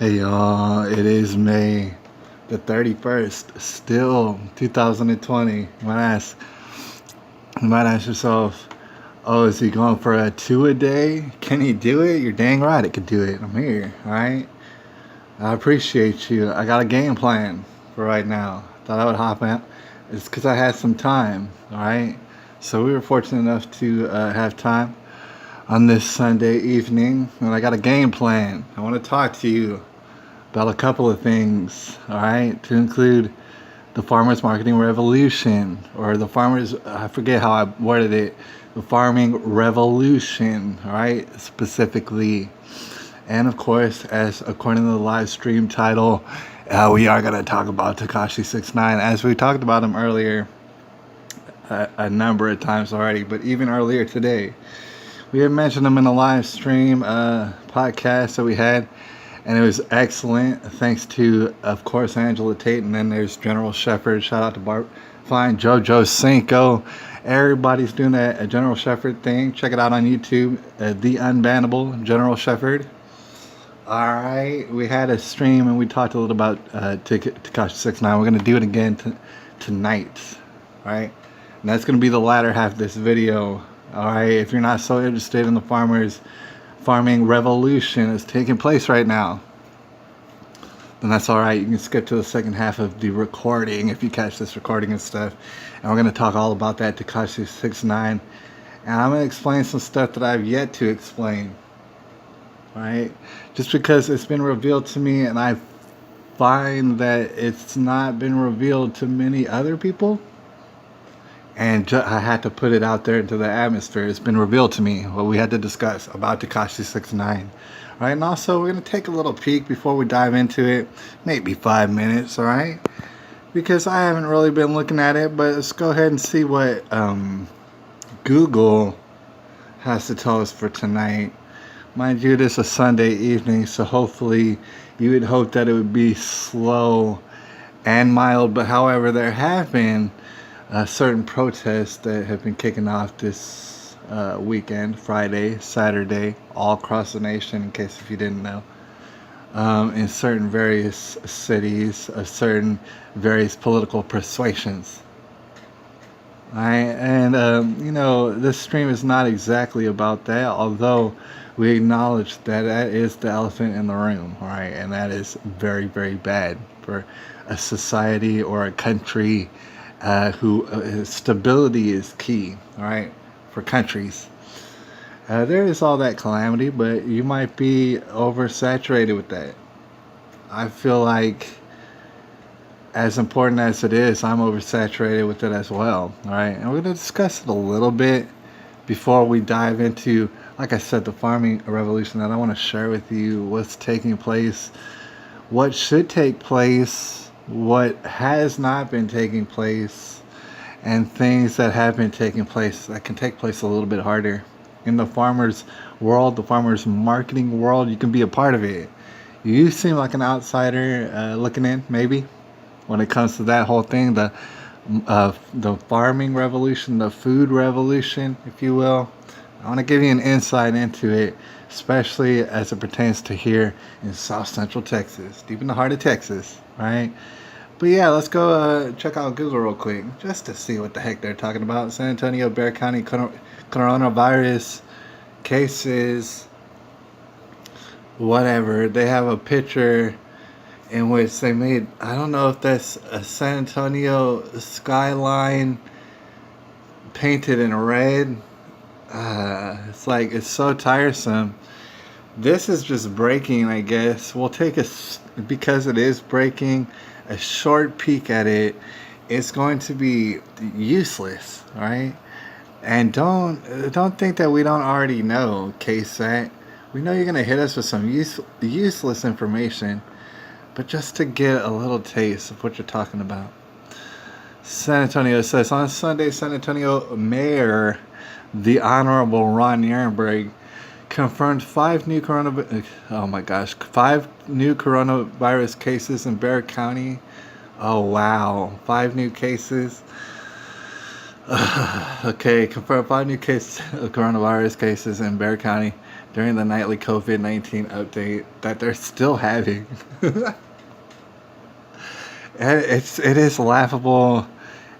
Hey y'all, it is May the 31st, still 2020. You might ask yourself, oh, is he going for a two a day? Can he do it? You're dang right, it could do it. I'm here, alright? I appreciate you. I got a game plan for right now. Thought I would hop in. It's because I had some time, alright? So we were fortunate enough to have time on this Sunday evening, and I got a game plan. I want to talk to you about a couple of things, all right, to include the farmers marketing revolution, or the farmers, I forget how I worded it, the farming revolution, all right, specifically. And of course, as according to the live stream title, we are going to talk about Tekashi69, as we talked about him earlier a number of times already, but even earlier today. We had mentioned him in a live stream podcast that we had, and it was excellent. Thanks to, of course, Angela Tate, and then there's General Shepherd. Shout out to Fine JoJo Cinco. Everybody's doing that General Shepherd thing. Check it out on YouTube. The Unbannable General Shepherd. All right, we had a stream and we talked a little about Tekashi69. We're gonna do it again tonight. All right, and that's gonna be the latter half of this video. All right, if you're not so interested in the farming revolution that's taking place right now, then that's all right. You can skip to the second half of the recording if you catch this recording and stuff. And we're going to talk all about that Tekashi69. And I'm going to explain some stuff that I've yet to explain. All right? Just because it's been revealed to me, and I find that it's not been revealed to many other people. And I had to put it out there into the atmosphere. It's been revealed to me what we had to discuss about Tekashi69. Right, and also we're going to take a little peek before we dive into it. Maybe 5 minutes, all right? Because I haven't really been looking at it, but let's go ahead and see what Google has to tell us for tonight. Mind you, this is a Sunday evening, so hopefully you would hope that it would be slow and mild. But however, there have been certain protests that have been kicking off this weekend, Friday, Saturday, all across the nation, in case if you didn't know, in certain various cities of certain various political persuasions. Right? And, this stream is not exactly about that, although we acknowledge that that is the elephant in the room, right? And that is very, very bad for a society or a country who stability is key, all right, for countries. There is all that calamity, but you might be oversaturated with that. I feel like, as important as it is, I'm oversaturated with it as well, all right? And we're going to discuss it a little bit before we dive into, like I said, the farming revolution that I want to share with you, what's taking place, what should take place, what has not been taking place, and things that have been taking place that can take place a little bit harder. In the farmer's world, the farmer's marketing world, you can be a part of it. You seem like an outsider looking in, maybe, when it comes to that whole thing, the farming revolution, the food revolution, if you will. I want to give you an insight into it, especially as it pertains to here in South Central Texas, deep in the heart of Texas, right? But yeah, let's go check out Google real quick, just to see what the heck they're talking about. San Antonio, Bexar County coronavirus cases, whatever. They have a picture in which they made, I don't know if that's a San Antonio skyline painted in red. It's so tiresome. This is just breaking, I guess. We'll take because it is breaking, a short peek at it. It's going to be useless, right? And don't think that we don't already know, KSAT. We know you're going to hit us with some useless information, but just to get a little taste of what you're talking about. San Antonio says, on Sunday, San Antonio Mayor, the Honorable Ron Nierenberg, confirmed 5 new coronavirus cases in Bexar County. Oh wow, 5 new cases. Okay, confirmed 5 new coronavirus cases in Bexar County during the nightly COVID-19 update that they're still having. It is laughable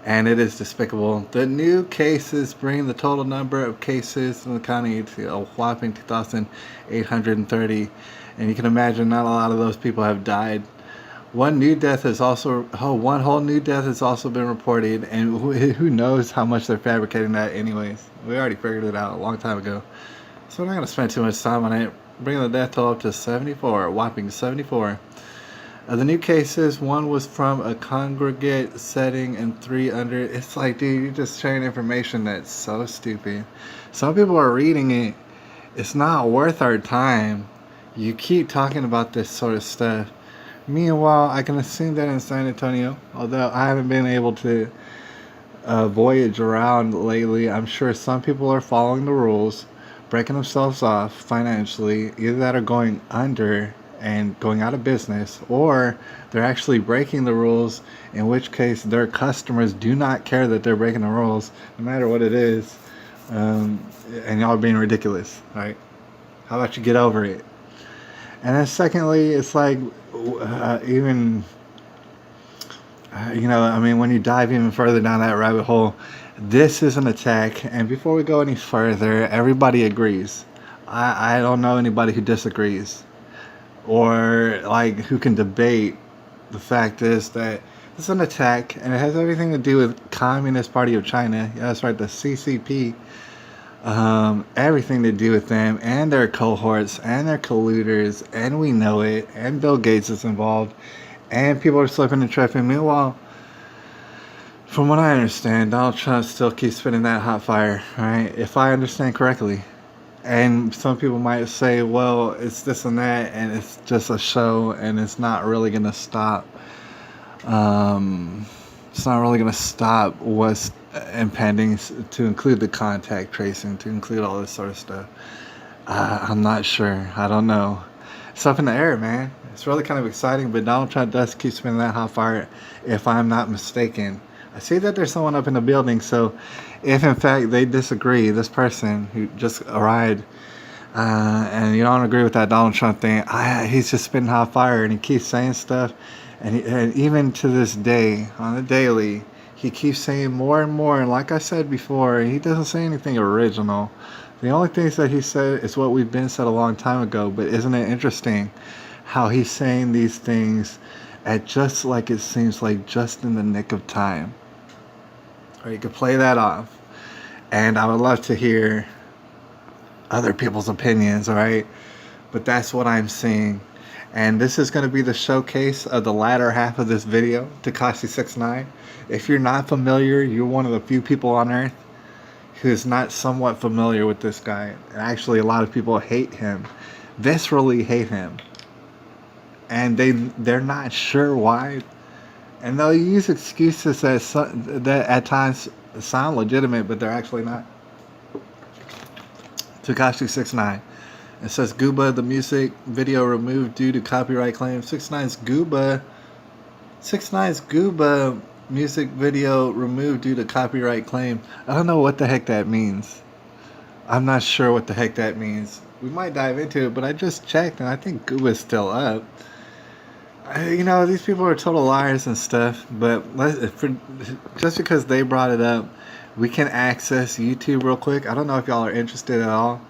and it is despicable. The new cases bring the total number of cases in the county to a whopping 2,830, and you can imagine not a lot of those people have died. One whole new death has also been reported, and who knows how much they're fabricating that anyways. We already figured it out a long time ago. So we're not going to spend too much time on it. Bringing the death toll up to 74, a whopping 74. Of the new cases, one was from a congregate setting and 3 under. It's like, dude, you're just sharing information that's so stupid. Some people are reading it. It's not worth our time. You keep talking about this sort of stuff. Meanwhile, I can assume that in San Antonio, although I haven't been able to voyage around lately, I'm sure some people are following the rules, breaking themselves off financially, either that or going under and going out of business, or they're actually breaking the rules, in which case their customers do not care that they're breaking the rules, no matter what it is. And y'all are being ridiculous, right? How about you get over it? And then secondly, it's like, even, I mean, when you dive even further down that rabbit hole, this is an attack. And before we go any further, everybody agrees. I don't know anybody who disagrees, or like who can debate the fact is that it's an attack, and it has everything to do with Communist Party of China. Yeah, that's right, the CCP. Everything to do with them and their cohorts and their colluders, and we know it, and Bill Gates is involved, and people are slipping and tripping. Meanwhile, from what I understand, Donald Trump still keeps spitting that hot fire, right? If I understand correctly. And some people might say, well, it's this and that, and it's just a show, and it's not really going to stop. It's not really going to stop what's impending, to include the contact tracing, to include all this sort of stuff. I'm not sure. I don't know. It's up in the air, man. It's really kind of exciting, but Donald Trump does keep spinning that hot fire, if I'm not mistaken. I see that there's someone up in the building, so if in fact they disagree, this person who just arrived, and you don't agree with that Donald Trump thing, he's just spitting hot fire, and he keeps saying stuff, and even to this day, on the daily, he keeps saying more and more, and like I said before, he doesn't say anything original. The only things that he said is what we've been said a long time ago, but isn't it interesting how he's saying these things at just like it seems like just in the nick of time? Or you could play that off. And I would love to hear other people's opinions, right? But that's what I'm seeing. And this is going to be the showcase of the latter half of this video, Tekashi69. If you're not familiar, you're one of the few people on earth who is not somewhat familiar with this guy. Actually, a lot of people hate him, viscerally hate him. And they're not sure why. And they'll use excuses that at times sound legitimate, but they're actually not. Tekashi69. It says Gooba, the music video removed due to copyright claims. 6ix9ine's Gooba music video removed due to copyright claim. I don't know what the heck that means. I'm not sure what the heck that means. We might dive into it, but I just checked, and I think Gooba's still up. These people are total liars and stuff, but just because they brought it up, we can access YouTube real quick. I don't know if y'all are interested at all.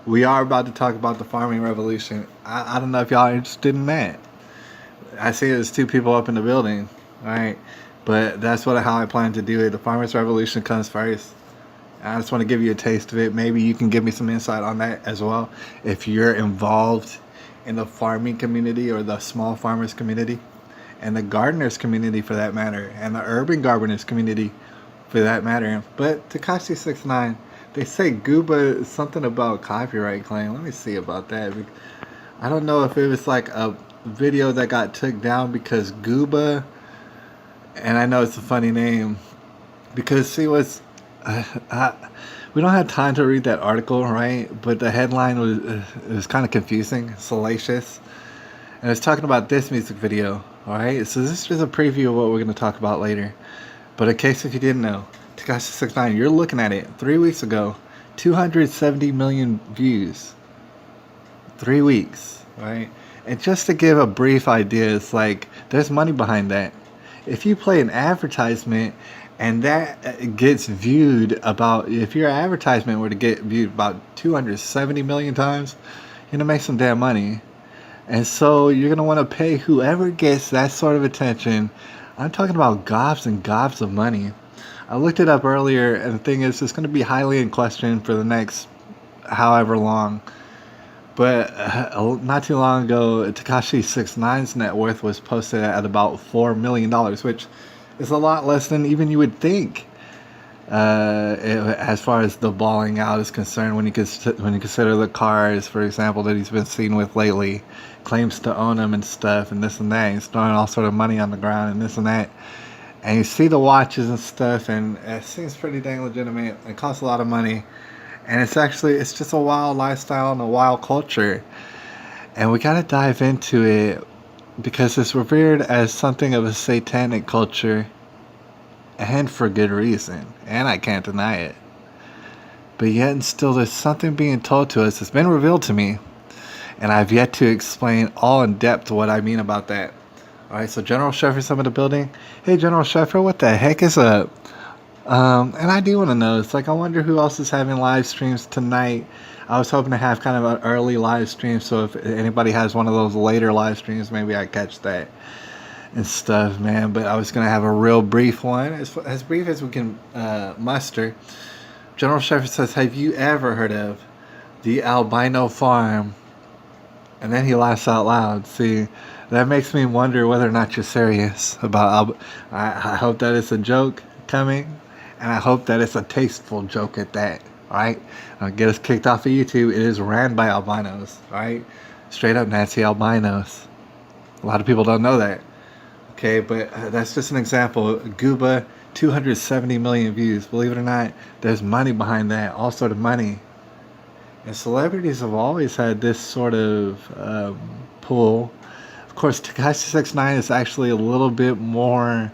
We are about to talk about the farming revolution. I don't know if y'all are interested in that. I see there's 2 people up in the building, right? But that's how I plan to do it. The farmers revolution comes first. I just want to give you a taste of it. Maybe you can give me some insight on that as well, if you're involved in the farming community, or the small farmers community, and the gardeners community for that matter, and the urban gardeners community for that matter. But Tekashi69, they say Gooba is something about copyright claim. Let me see about that. I don't know if it was like a video that got took down because Gooba, and I know it's a funny name, because see what's we don't have time to read that article, right? But the headline was kind of confusing, salacious, and it's talking about this music video. All right, so this is just a preview of what we're going to talk about later. But in case if you didn't know, Tekashi69, you're looking at it 3 weeks ago, 270 million views. 3 weeks, right? And just to give a brief idea, it's like there's money behind that. If you play an advertisement and that gets viewed about, if your advertisement were to get viewed about 270 million times, you're gonna make some damn money. And so you're gonna want to pay whoever gets that sort of attention. I'm talking about gobs and gobs of money. I looked it up earlier, and the thing is, it's going to be highly in question for the next however long. But not too long ago, Tekashi69's net worth was posted at about $4 million, which is a lot less than even you would think. As far as the balling out is concerned, when you consider the cars, for example, that he's been seen with lately, claims to own them and stuff, and this and that, he's throwing all sort of money on the ground and this and that, and you see the watches and stuff, and it seems pretty dang legitimate. It costs a lot of money, and it's just a wild lifestyle and a wild culture, and we gotta dive into it because it's revered as something of a satanic culture, and for good reason, and I can't deny it. But yet and still, there's something being told to us. It's been revealed to me, and I've yet to explain all in depth what I mean about that. Alright, so General Sheffer's up in the building. Hey, General Sheffer, what the heck is up? And I do want to know. It's like, I wonder who else is having live streams tonight. I was hoping to have kind of an early live stream, so if anybody has one of those later live streams, maybe I catch that and stuff, man. But I was going to have a real brief one, as brief as we can muster. General Sheffer says, have you ever heard of the albino farm? And then he laughs out loud. See, that makes me wonder whether or not you're serious about I hope that it's a joke coming, and I hope that it's a tasteful joke at that. Alright? Get us kicked off of YouTube. It is ran by albinos. Alright? Straight up Nazi albinos. A lot of people don't know that. Okay, but that's just an example. Gooba, 270 million views. Believe it or not, there's money behind that. All sort of money. And celebrities have always had this sort of pull. Of course, Tekashi69 is actually a little bit more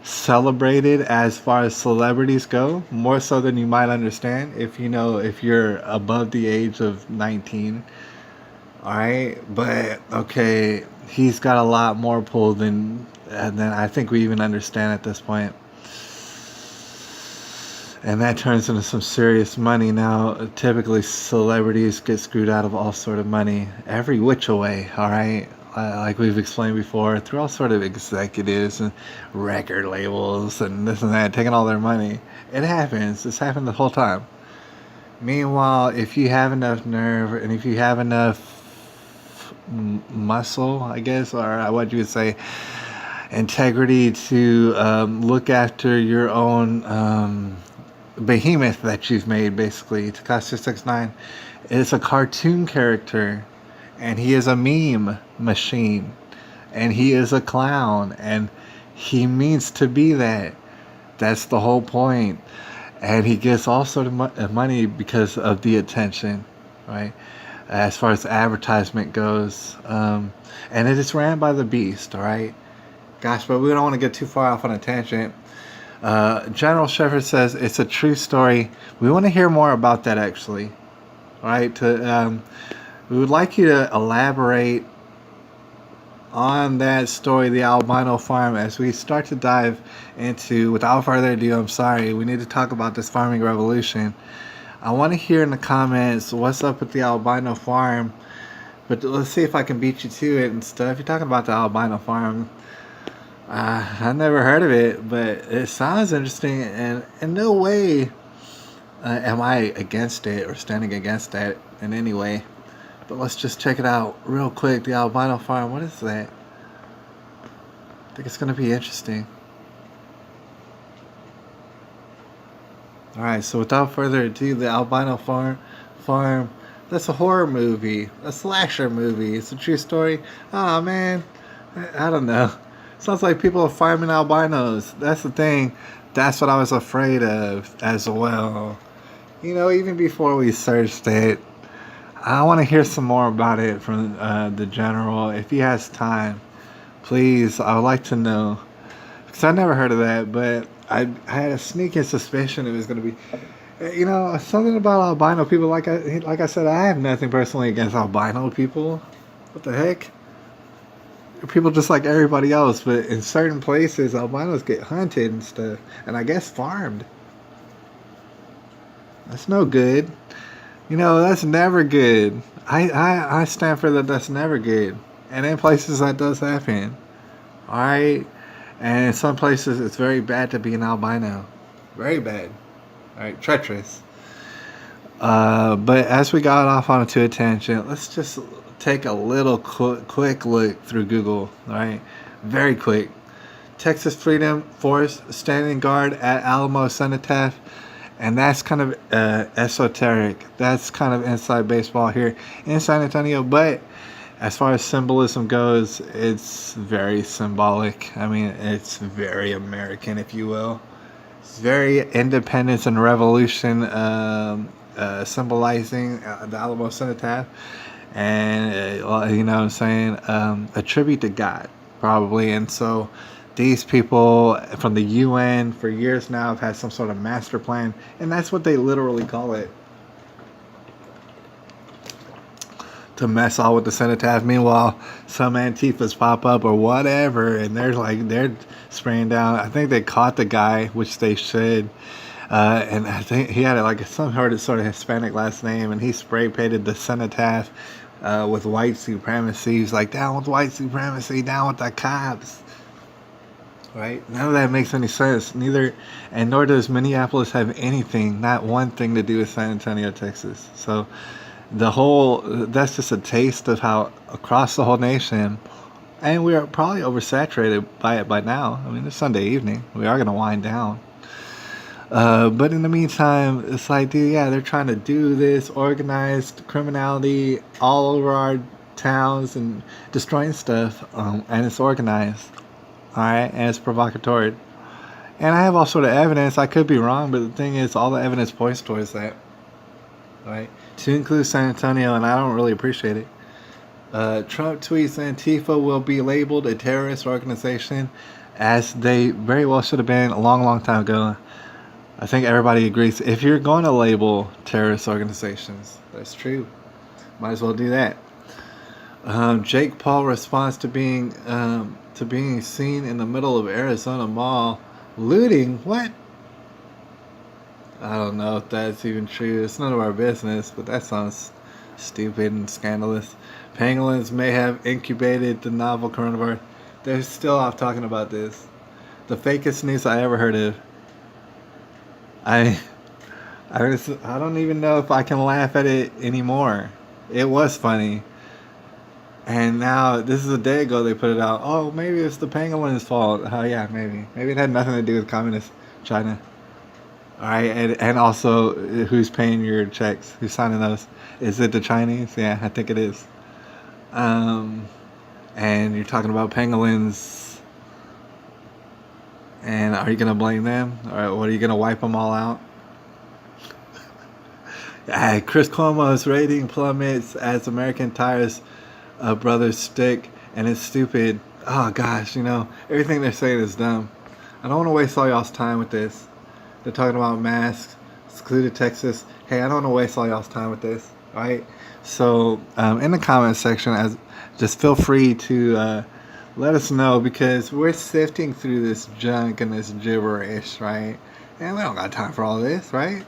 celebrated as far as celebrities go, more so than you might understand if you're above the age of 19. Alright, but okay, he's got a lot more pull than I think we even understand at this point. And that turns into some serious money. Now, typically celebrities get screwed out of all sort of money every which way, alright? Like we've explained before, through all sort of executives and record labels and this and that, taking all their money. It happens. It's happened the whole time. Meanwhile, if you have enough nerve and if you have enough muscle, I guess, or what you would say, integrity to look after your own behemoth that you've made, basically. Tekashi69 is a cartoon character, and he is a meme machine, and he is a clown, and he means to be that. That's the whole point. And he gets all sort of money because of the attention, right? As far as advertisement goes, and it is ran by the beast, all right? Gosh, but we don't want to get too far off on a tangent. General Sheffer says it's a true story. We want to hear more about that, actually. All right, we would like you to elaborate on that story, the albino farm, as we start to dive into. Without further ado, I'm sorry, we need to talk about this farming revolution. I want to hear in the comments what's up with the albino farm, but let's see if I can beat you to it and stuff. You're talking about the albino farm. I never heard of it, but it sounds interesting, and in no way am I against it or standing against that in any way. But let's just check it out real quick. The albino farm, what is that? I think it's going to be interesting. Alright, so without further ado, the albino farm, that's a horror movie, a slasher movie. It's a true story. Oh man, I don't know. Sounds like people are farming albinos. That's the thing. That's what I was afraid of as well. Even before we searched it, I want to hear some more about it from the general. If he has time, please, I would like to know. Because I never heard of that, but I had a sneaking suspicion it was going to be You know, something about albino people. Like I said, I have nothing personally against albino people. What the heck? People just like everybody else, but in certain places, albinos get hunted and stuff, and I guess farmed. That's no good. You know, that's never good. I stand for that. That's never good. And in places that does happen, all right. And in some places, it's very bad to be an albino. Very bad. All right, treacherous. But as we got off onto a tangent, let's just take a little quick look through Google. All right, very quick. Texas Freedom Force standing guard at Alamo Cenotaph, and that's kind of esoteric. That's kind of inside baseball here in San Antonio. But as far as symbolism goes, it's very symbolic. I mean, it's very American, if you will. It's very independence and revolution, symbolizing the Alamo Cenotaph, and you know what I'm saying, a tribute to God, probably. And so these people from the UN for years now have had some sort of master plan, and that's what they literally call it, to mess all with the cenotaph. Meanwhile, some Antifas pop up or whatever, and they're spraying down. I think they caught the guy, which they should. And I think he had like some sort of Hispanic last name, and he spray painted the cenotaph with white supremacy. He's like, down with white supremacy, down with the cops. Right? None of that makes any sense. Neither, and nor does Minneapolis have anything, not one thing to do with San Antonio, Texas. So that's just a taste of how across the whole nation, and we are probably oversaturated by it by now. I mean, it's Sunday evening. We are going to wind down. But in the meantime, it's like, dude, yeah, they're trying to do this organized criminality all over our towns and destroying stuff, and it's organized, all right, and it's provocatory. And I have all sort of evidence. I could be wrong, but the thing is, all the evidence points towards that, right? To include San Antonio, and I don't really appreciate it. Trump tweets Antifa will be labeled a terrorist organization, as they very well should have been a long, long time ago. I think everybody agrees. If you're going to label terrorist organizations, that's true. Might as well do that. Jake Paul responds to being seen in the middle of Arizona Mall looting. What? I don't know if that's even true. It's none of our business, but that sounds stupid and scandalous. Pangolins may have incubated the novel coronavirus. They're still off talking about this. The fakest news I ever heard of. I don't even know if I can laugh at it anymore. It was funny. And now, this is a day ago they put it out. Oh, maybe it's the pangolins' fault. Oh, yeah, maybe. Maybe it had nothing to do with communist China. All right, and also, who's paying your checks? Who's signing those? Is it the Chinese? Yeah, I think it is. And you're talking about pangolins. And are you going to blame them? Or what, are you going to wipe them all out? Chris Cuomo's rating plummets as American tires brothers stick, and it's stupid. Oh, gosh, you know, everything they're saying is dumb. I don't want to waste all y'all's time with this. They're talking about masks, secluded Texas. Hey, I don't want to waste all y'all's time with this, all right? So, in the comment section, just feel free to let us know, because we're sifting through this junk and this gibberish, right? And we don't got time for all this, right?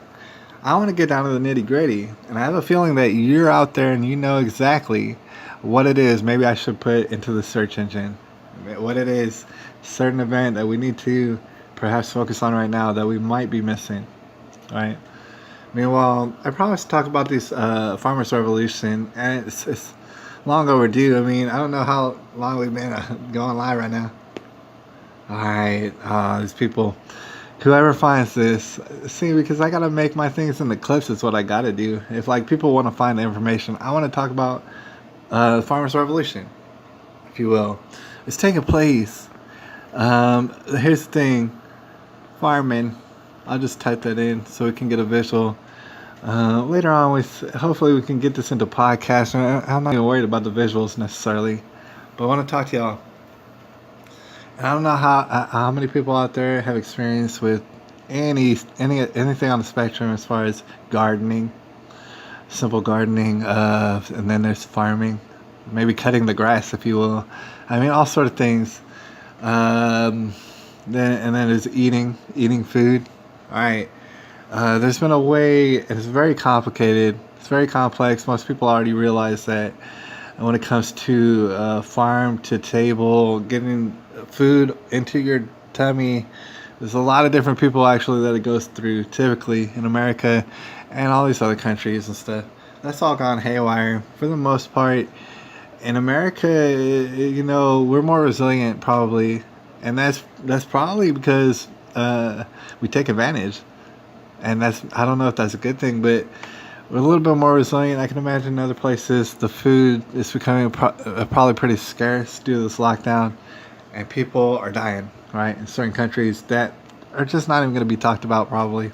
I want to get down to the nitty gritty, and I have a feeling that you're out there and you know exactly what it is. Maybe I should put into the search engine what it is, certain event that we need to perhaps focus on right now that we might be missing, right? Meanwhile, I promised to talk about this farmers' revolution, and it's long overdue. I mean, I don't know how long we've been going live right now. All right, these people, whoever finds this, see, because I gotta make my things in the clips. Is what I gotta do. If like people want to find the information, I want to talk about the farmers' revolution, if you will. It's taking place. Here's the thing. Farming. I'll just type that in so we can get a visual. Later on, hopefully we can get this into podcast. I'm not even worried about the visuals necessarily, but I want to talk to y'all. And I don't know how many people out there have experience with anything on the spectrum as far as gardening, simple gardening, and then there's farming, maybe cutting the grass, if you will. I mean, all sort of things. Um, then there's eating food. All right. There's been a way. It's very complicated. It's very complex. Most people already realize that. And when it comes to farm to table, getting food into your tummy, there's a lot of different people actually that it goes through. Typically in America and all these other countries and stuff. That's all gone haywire for the most part. In America, we're more resilient probably, and that's probably because we take advantage, and that's I don't know if that's a good thing, but we're a little bit more resilient. I can imagine in other places the food is becoming probably pretty scarce due to this lockdown, and people are dying. Right, in certain countries that are just not even going to be talked about probably,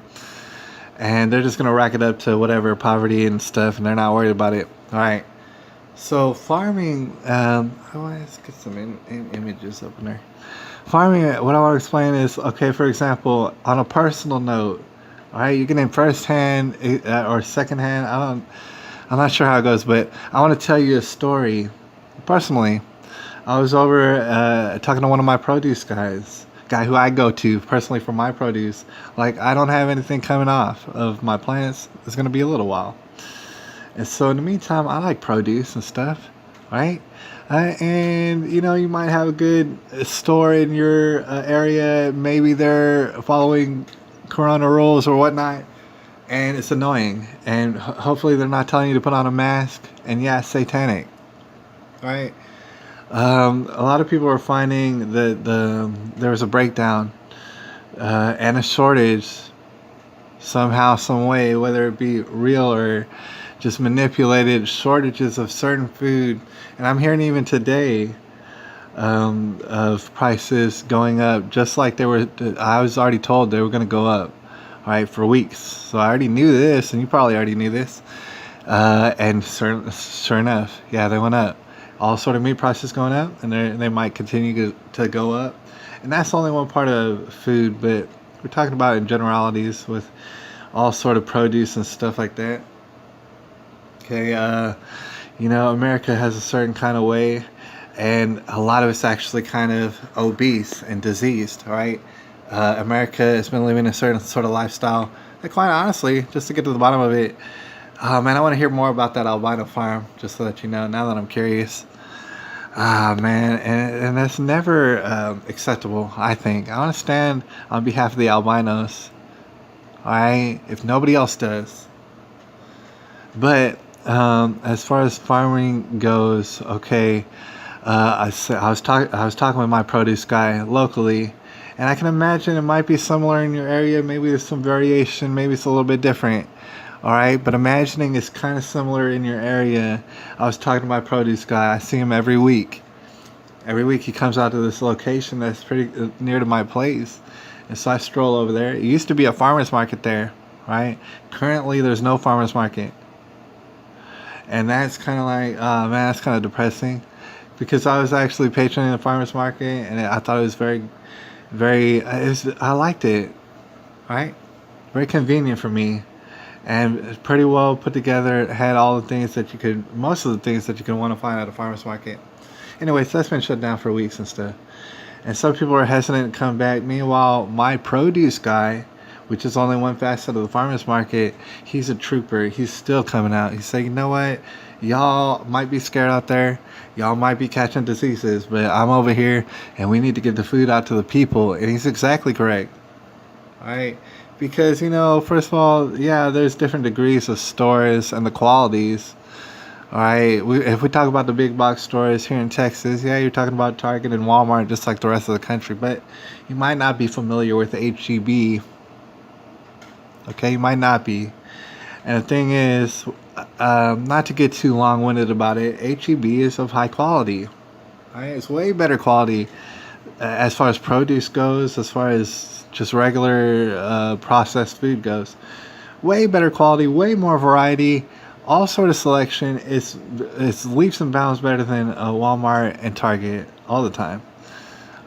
and they're just going to rack it up to whatever poverty and stuff, and they're not worried about it. All right. So farming, let's get some images up in there. Farming, what I want to explain is, okay, for example, on a personal note, all right, you can in first hand or second hand. I'm not sure how it goes, but I want to tell you a story. Personally, I was over talking to one of my produce guy who I go to personally for my produce. Like, I don't have anything coming off of my plants. It's going to be a little while. And so in the meantime, I like produce and stuff, right? And you might have a good store in your area. Maybe they're following Corona rules or whatnot, and it's annoying. And hopefully they're not telling you to put on a mask. And yeah, satanic, right? A lot of people are finding that there was a breakdown and a shortage somehow, some way, whether it be real or just manipulated, shortages of certain food. And I'm hearing even today of prices going up, just like I was already told they were going to go up, right, for weeks. So I already knew this, and you probably already knew this. And sure enough, yeah, they went up. All sort of meat prices going up, and they might continue to go up. And that's only one part of food, but we're talking about in generalities with all sort of produce and stuff like that. Okay, America has a certain kind of way, and a lot of it's actually kind of obese and diseased, right? America has been living a certain sort of lifestyle that, quite honestly, just to get to the bottom of it, man, I want to hear more about that albino farm, just so that you know, now that I'm curious. Man, and that's never acceptable, I think. I want to stand on behalf of the albinos, all right, if nobody else does. But as far as farming goes, okay, I was talking with my produce guy locally, and I can imagine it might be similar in your area. Maybe there's some variation. Maybe it's a little bit different. All right, but imagining it's kind of similar in your area. I was talking to my produce guy. I see him every week. Every week he comes out to this location that's pretty near to my place, and so I stroll over there. It used to be a farmer's market there, right? Currently, there's no farmer's market. And that's kind of like, man, that's kind of depressing, because I was actually patroning the farmer's market, and I thought it was very, very, I liked it, right? Very convenient for me, and pretty well put together. It had all the things that most of the things that you could want to find at a farmer's market. Anyways, that's been shut down for weeks and stuff. And some people are hesitant to come back. Meanwhile, my produce guy, which is only one facet of the farmer's market, he's a trooper. He's still coming out. He's saying, you know what? Y'all might be scared out there. Y'all might be catching diseases, but I'm over here, and we need to get the food out to the people. And he's exactly correct. All right? Because, first of all, yeah, there's different degrees of stores and the qualities. All right? If we talk about the big box stores here in Texas, yeah, you're talking about Target and Walmart just like the rest of the country. But you might not be familiar with H-E-B. Okay, you might not be. And the thing is, not to get too long-winded about it, H-E-B is of high quality. Right? It's way better quality as far as produce goes, as far as just regular processed food goes. Way better quality, way more variety, all sort of selection. It's leaps and bounds better than Walmart and Target all the time.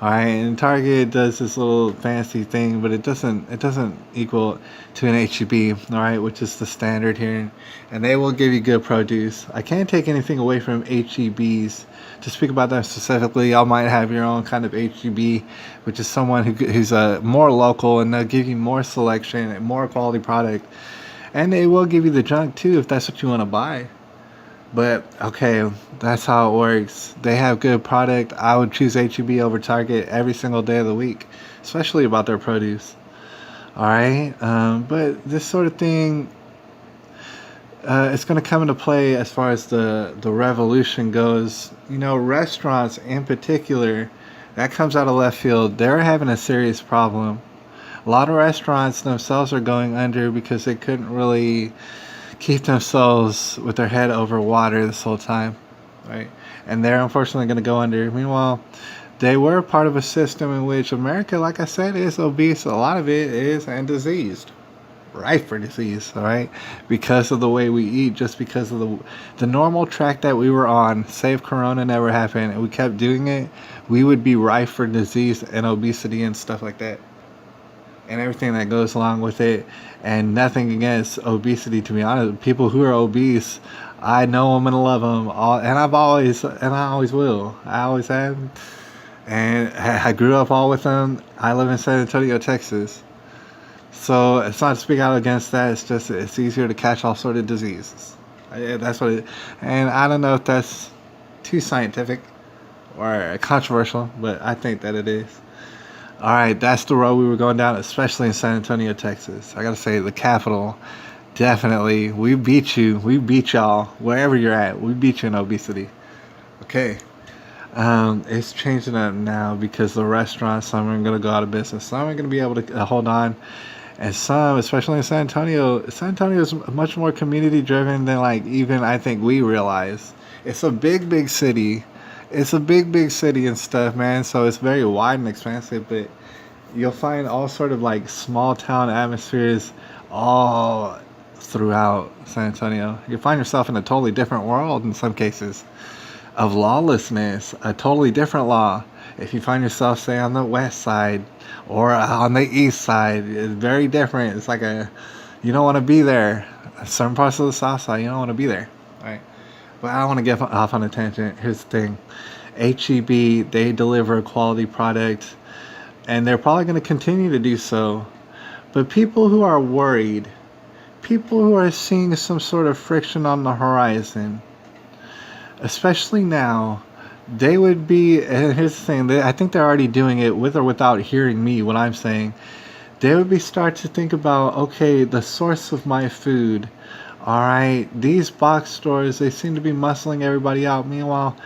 All right, and Target does this little fancy thing, but it doesn't equal to an HEB. All right, which is the standard here, and they will give you good produce. I can't take anything away from HEBs. To speak about them specifically, y'all might have your own kind of HEB, which is someone who's more local, and they'll give you more selection and more quality product, and they will give you the junk too if that's what you want to buy. But okay, that's how it works. They have good product. I would choose HEB over Target every single day of the week, especially about their produce. All right, but this sort of thing, it's going to come into play as far as the revolution goes. You know, restaurants in particular, that comes out of left field. They're having a serious problem. A lot of restaurants themselves are going under because they couldn't really keep themselves with their head over water this whole time, right? And they're unfortunately going to go under. Meanwhile, they were part of a system in which America, like I said, is obese. A lot of it is and diseased, rife for disease, all right? Because of the way we eat, just because of the normal track that we were on. Say if Corona never happened and we kept doing it, we would be rife for disease and obesity and stuff like that, and everything that goes along with it. And nothing against obesity, to be honest. People who are obese, I know them and love them, and I always will. I always have, and I grew up all with them. I live in San Antonio, Texas, so it's not to speak out against that. It's just it's easier to catch all sort of diseases. That's what it. And I don't know if that's too scientific or controversial, but I think that it is. All right, that's the road we were going down, especially in San Antonio, Texas. I gotta say, the capital, definitely. We beat you. We beat y'all wherever you're at. We beat you in obesity. Okay, it's changing up now because the restaurants, some are gonna go out of business. Some are gonna be able to hold on, and some, especially in San Antonio, San Antonio is much more community driven than like even I think we realize. It's a big, big city. It's a big, big city and stuff, man. So it's very wide and expansive, but you'll find all sort of like small town atmospheres all throughout San Antonio. You'll find yourself in a totally different world in some cases of lawlessness, a totally different law. If you find yourself, say, on the west side or on the east side, it's very different. It's like you don't want to be there. Certain parts of the south side, you don't want to be there, right? But I don't want to get off on a tangent. Here's the thing. HEB, they deliver a quality product, and they're probably going to continue to do so. But people who are worried, people who are seeing some sort of friction on the horizon, especially now, they would be, and here's the thing, I think they're already doing it with or without hearing me, what I'm saying. They would be start to think about, okay, the source of my food. All right, these box stores, they seem to be muscling everybody out. Meanwhile,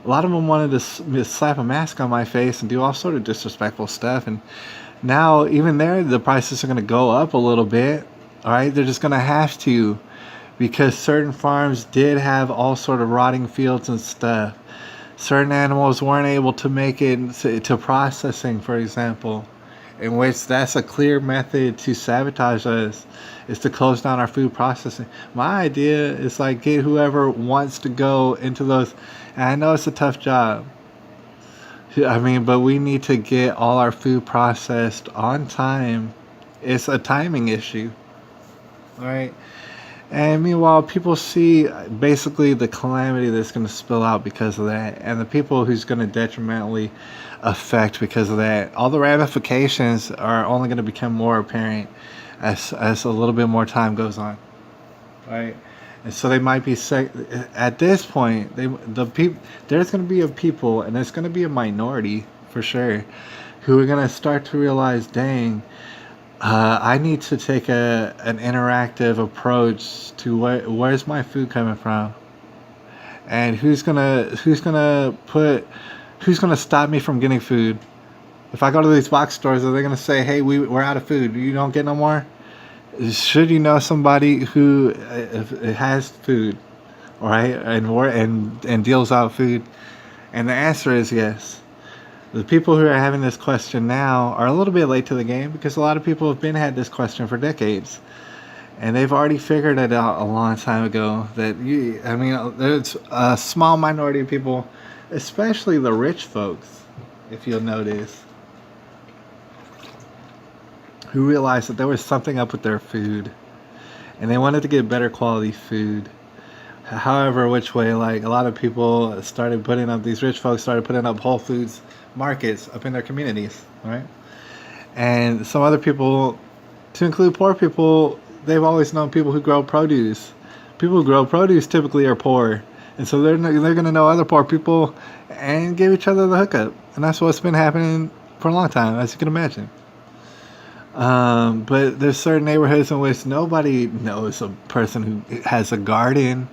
a lot of them wanted to slap a mask on my face and do all sort of disrespectful stuff. And now, even there, the prices are going to go up a little bit. All right, they're just going to have to, because certain farms did have all sort of rotting fields and stuff. Certain animals weren't able to make it to processing, for example, in which that's a clear method to sabotage us, is to close down our food processing. My idea is like get whoever wants to go into those, and I know it's a tough job. I mean, but we need to get all our food processed on time. It's a timing issue, all right? And meanwhile, people see basically the calamity that's going to spill out because of that, and the people who's going to detrimentally affect because of that. All the ramifications are only going to become more apparent as a little bit more time goes on, right? And so they might be at this point. There's going to be a people, and it's going to be a minority for sure, who are going to start to realize, dang. I need to take an interactive approach to where's my food coming from, and who's gonna stop me from getting food. If I go to these box stores, are they gonna say, "Hey, we're out of food. You don't get no more"? Should you know somebody who has food, right, and deals out food? And the answer is yes. The people who are having this question now are a little bit late to the game because a lot of people have had this question for decades, and they've already figured it out a long time ago. There's a small minority of people, especially the rich folks, if you'll notice, who realized that there was something up with their food, and they wanted to get better quality food. However, which way, like a lot of people started putting up, these rich folks started putting up Whole Foods markets up in their communities, right? And some other people, to include poor people, they've always known people who grow produce. People who grow produce typically are poor, and so they're gonna know other poor people and give each other the hookup, and that's what's been happening for a long time, as you can imagine. But there's certain neighborhoods in which nobody knows a person who has a garden,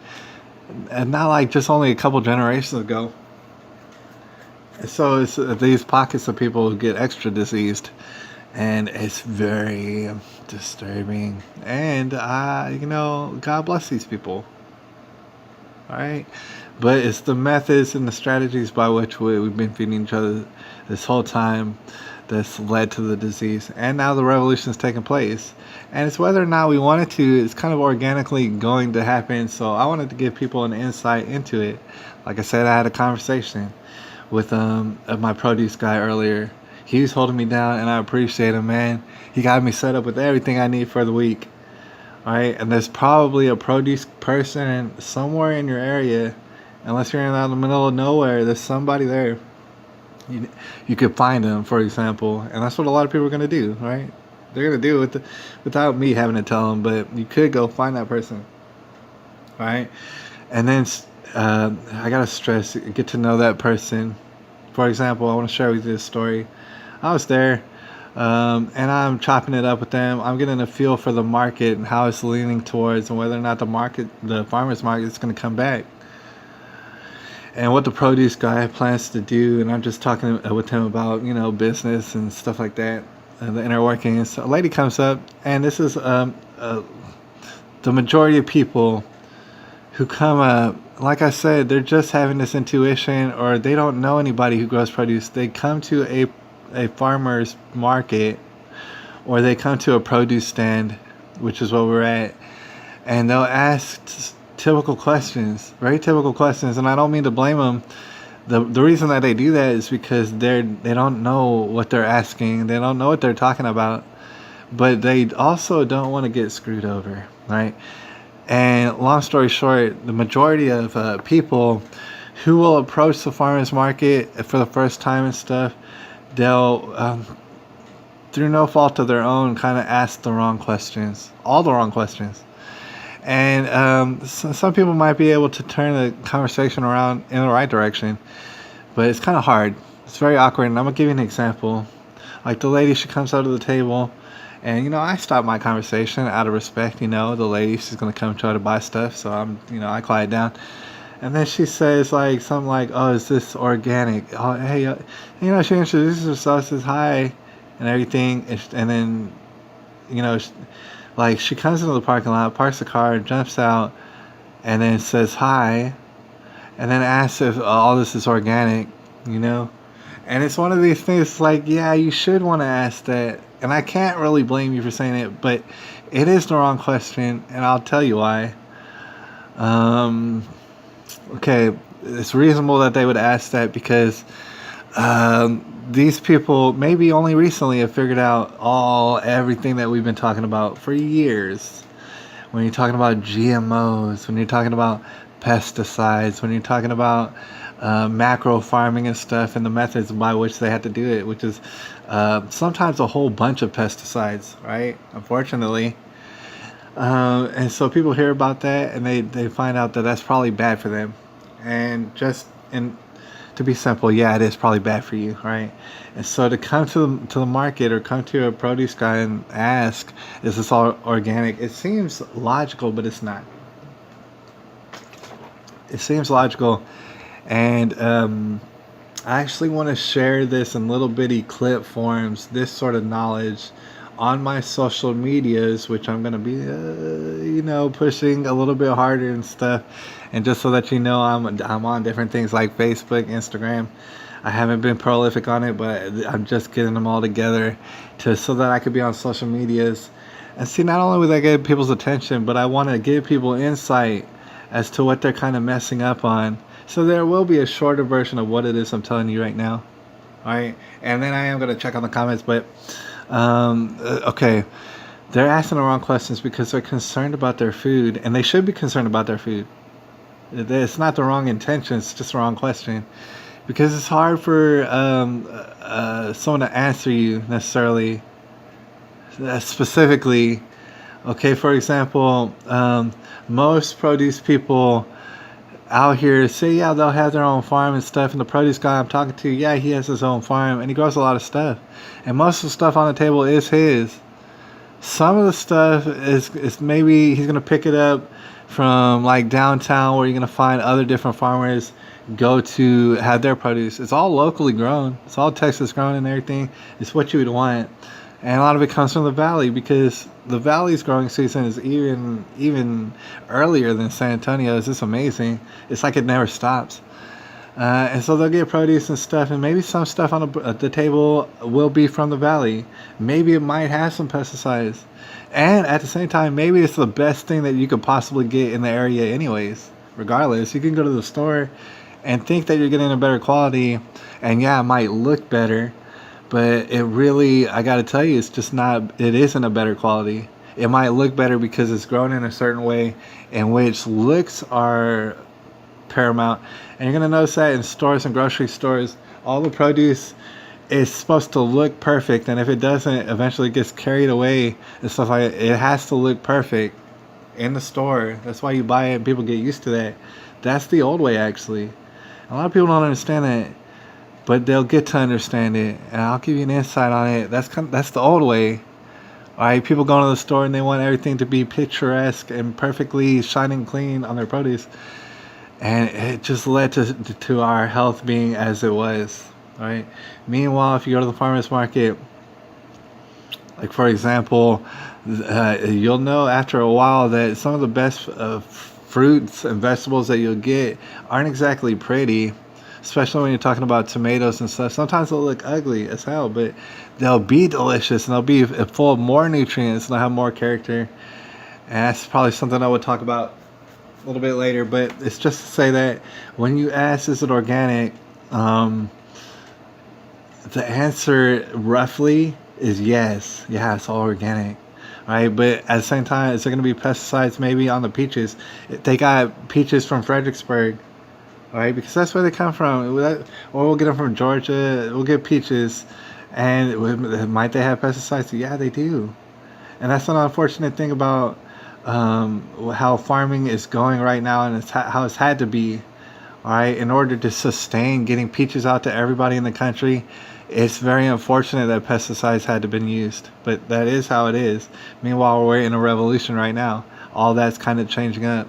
and not like just only a couple generations ago. So it's these pockets of people who get extra diseased, and it's very disturbing. And God bless these people. All right, but it's the methods and the strategies by which we've been feeding each other this whole time that's led to the disease, and now the revolution is taking place, and it's whether or not we want it to, it's kind of organically going to happen. So I wanted to give people an insight into it. Like I said, I had a conversation with my produce guy earlier. He was holding me down, and I appreciate him, man. He got me set up with everything I need for the week. All right, and there's probably a produce person somewhere in your area, unless you're in the middle of nowhere. There's somebody there. You could find them, for example, and that's what a lot of people are gonna do, right? They're gonna do it without me having to tell them. But you could go find that person, right? And then I gotta stress, get to know that person. For example, I want to share with you this story. I was there, and I'm chopping it up with them. I'm getting a feel for the market and how it's leaning towards, and whether or not the farmers market is going to come back, and what the produce guy plans to do. And I'm just talking with him about business and stuff like that, and the inner workings. So a lady comes up, and this is the majority of people who come up. Like I said, they're just having this intuition, or they don't know anybody who grows produce. They come to a farmer's market, or they come to a produce stand, which is what we're at, and they'll ask typical questions, very typical questions. And I don't mean to blame them. The reason that they do that is because they don't know what they're asking. They don't know what they're talking about, but they also don't want to get screwed over, right? And long story short, the majority of people who will approach the farmers market for the first time and stuff, they'll, through no fault of their own, kind of ask the wrong questions, all the wrong questions. And some people might be able to turn the conversation around in the right direction, but it's kind of hard. It's very awkward. And I'm going to give you an example. Like the lady, she comes out to the table, and, I stop my conversation out of respect. The lady, she's going to come try to buy stuff. So I quiet down. And then she says something like, "Oh, is this organic? Oh, hey," she introduces herself, says hi and everything. And then, she comes into the parking lot, parks the car, jumps out, and then says hi. And then asks if all this is organic, And it's one of these things yeah, you should want to ask that. And I can't really blame you for saying it, but it is the wrong question, and I'll tell you why. Okay, it's reasonable that they would ask that because these people maybe only recently have figured out everything that we've been talking about for years. When you're talking about GMOs, when you're talking about pesticides, when you're talking about macro farming and stuff, and the methods by which they had to do it, which is sometimes a whole bunch of pesticides, right? Unfortunately. And so people hear about that, and they find out that that's probably bad for them. And to be simple, yeah, it is probably bad for you, right? And so to come to the market or come to a produce guy and ask, is this all organic? It seems logical, but it's not. It seems logical. And I actually want to share this in little bitty clip forms, this sort of knowledge, on my social medias, which I'm going to be, pushing a little bit harder and stuff. And just so that I'm on different things like Facebook, Instagram. I haven't been prolific on it, but I'm just getting them all together so that I could be on social medias. And see, not only will I get people's attention, but I want to give people insight as to what they're kind of messing up on. So there will be a shorter version of what it is I'm telling you right now. All right, and then I am gonna check on the comments, but okay, they're asking the wrong questions because they're concerned about their food, and they should be concerned about their food. It's not the wrong intention; it's just the wrong question because it's hard for someone to answer you necessarily specifically. Okay, for example, most produce people out here say, yeah, they'll have their own farm and stuff. And the produce guy I'm talking to, yeah, he has his own farm and he grows a lot of stuff. And most of the stuff on the table is his. Some of the stuff is maybe he's gonna pick it up from like downtown where you're gonna find other different farmers go to have their produce. It's all locally grown. It's all Texas grown and everything. It's what you would want. And a lot of it comes from the valley because the valley's growing season is even earlier than San Antonio. It's just amazing. It's like it never stops. And so they'll get produce and stuff, and maybe some stuff on the table will be from the valley. Maybe it might have some pesticides, and at the same time, maybe it's the best thing that you could possibly get in the area, anyways. Regardless, you can go to the store and think that you're getting a better quality, and yeah, it might look better, but it really, I got to tell you, it's just not. It isn't a better quality. It might look better because it's grown in a certain way, in which looks are paramount. And you're going to notice that in stores and grocery stores, all the produce is supposed to look perfect, and if it doesn't, eventually it gets carried away and stuff like that. It has to look perfect in the store. That's why you buy it and people get used to that. That's the old way, actually. A lot of people don't understand that, but they'll get to understand it, and I'll give you an insight on it. That's the old way. All right, people go to the store and they want everything to be picturesque and perfectly shining clean on their produce. And it just led to our health being as it was, right? Meanwhile, if you go to the farmer's market, like for example, you'll know after a while that some of the best fruits and vegetables that you'll get aren't exactly pretty, especially when you're talking about tomatoes and stuff. Sometimes they'll look ugly as hell, but they'll be delicious and they'll be full of more nutrients and they'll have more character. And that's probably something I would talk about a little bit later, but it's just to say that when you ask, is it organic, the answer roughly is yes. Yeah, it's all organic, right? But at the same time, is there going to be pesticides maybe on the peaches? They got peaches from Fredericksburg, right? Because that's where they come from. Or we'll get them from Georgia. We'll get peaches, and might they have pesticides? Yeah, they do. And that's an unfortunate thing about how farming is going right now, and how it's had to be, all right, in order to sustain getting peaches out to everybody in the country. It's very unfortunate that pesticides had to been used, but that is how it is. Meanwhile, we're in a revolution right now. All that's kind of changing up,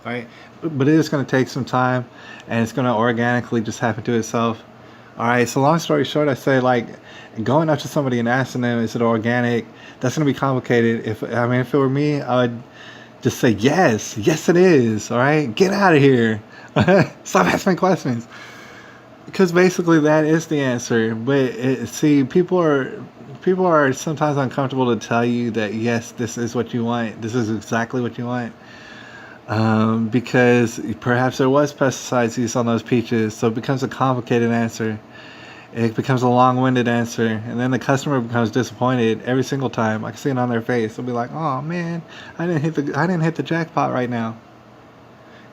right? But it is going to take some time, and it's going to organically just happen to itself. All right, so long story short, I say, like, going up to somebody and asking them, is it organic? That's going to be complicated. If it were me, I would just say, yes, it is. All right, get out of here. Stop asking questions. Because basically that is the answer. But see, people are sometimes uncomfortable to tell you that, yes, this is what you want. This is exactly what you want. Because perhaps there was pesticides used on those peaches, so it becomes a complicated answer. It becomes a long-winded answer, and then the customer becomes disappointed every single time. I can see it on their face. They'll be like, "Oh man, I didn't hit the jackpot right now."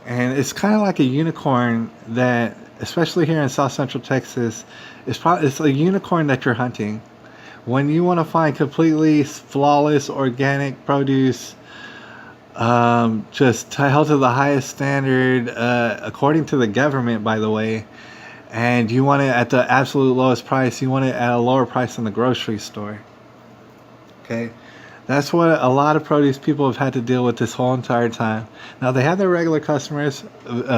And it's kind of like a unicorn that, especially here in South Central Texas, it's a unicorn that you're hunting. When you want to find completely flawless organic produce, just held to the highest standard, according to the government, by the way, and you want it at the absolute lowest price. You want it at a lower price than the grocery store. Okay, that's what a lot of produce people have had to deal with this whole entire time. Now they have their regular customers.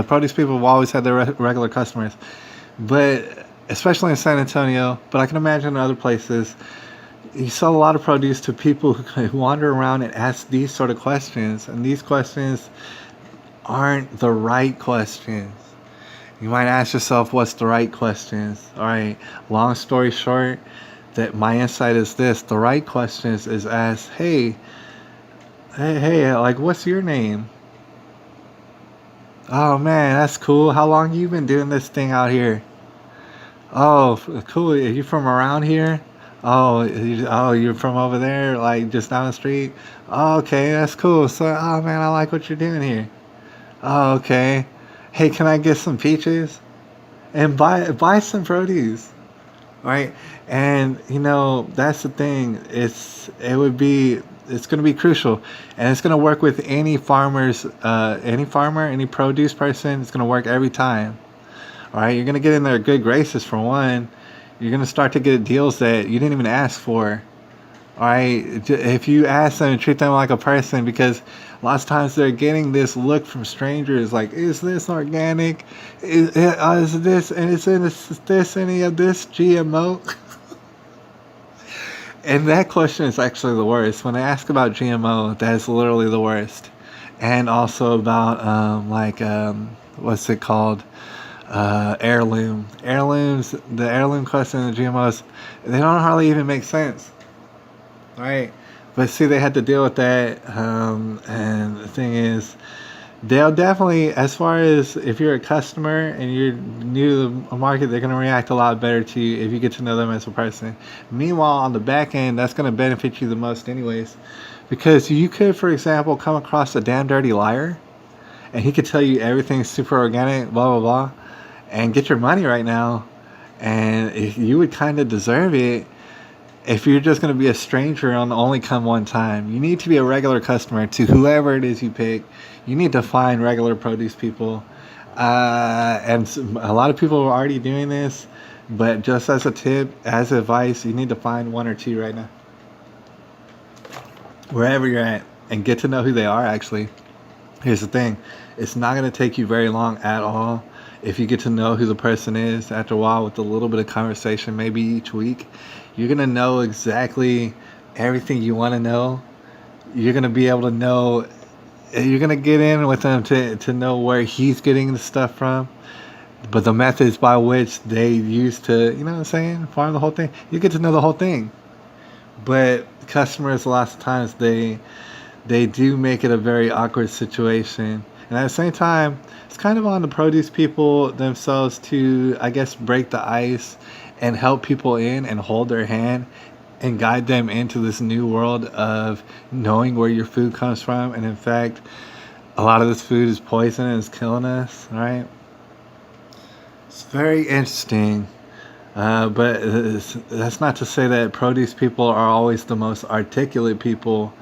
Produce people have always had their regular customers, but especially in San Antonio, but I can imagine in other places, you sell a lot of produce to people who wander around and ask these sort of questions, and these questions aren't the right questions. You might ask yourself, what's the right questions? All right, long story short, that my insight is this: the right questions is ask, hey, like, what's your name? Oh man, that's cool. How long you been doing this thing out here? Oh, cool. Are you from around here? You're from over there, like just down the street. Oh, okay, that's cool. So, oh man, I like what you're doing here. Oh, okay. Hey, can I get some peaches and buy some produce, right? And that's the thing. It's going to be crucial, and it's going to work with any farmer, any produce person. It's going to work every time. All right, you're going to get in their good graces for one. You're going to start to get deals that you didn't even ask for. All right, if you ask them and treat them like a person, because lots of times they're getting this look from strangers like, is this organic? Is this, and is this any of this GMO? And that question is actually the worst. When they ask about GMO, that is literally the worst. And also about what's it called? Heirlooms. The heirloom question and the GMOs, they don't hardly even make sense. Right? But see, they had to deal with that. And the thing is, they'll definitely, as far as if you're a customer and you're new to the market, they're going to react a lot better to you if you get to know them as a person. Meanwhile, on the back end, that's going to benefit you the most, anyways. Because you could, for example, come across a damn dirty liar and he could tell you everything's super organic, blah, blah, blah, and get your money right now. And if you would kind of deserve it if you're just going to be a stranger on only come one time. You need to be a regular customer to whoever it is you pick. You need to find regular produce people. And a lot of people are already doing this, but just as a tip, as advice, you need to find one or two right now, wherever you're at, and get to know who they are. Actually, here's the thing, it's not going to take you very long at all if you get to know who the person is. After a while, with a little bit of conversation, maybe each week, you're going to know exactly everything you want to know. You're going to be able to know, you're going to get in with them to know where he's getting the stuff from. But the methods by which they use to, you know what I'm saying, farm the whole thing, you get to know the whole thing. But customers, lots of times, they do make it a very awkward situation. And at the same time, it's kind of on the produce people themselves to, I guess, break the ice and help people in and hold their hand and guide them into this new world of knowing where your food comes from. And in fact, a lot of this food is poison and it's killing us, right? It's very interesting. But that's not to say that produce people are always the most articulate people.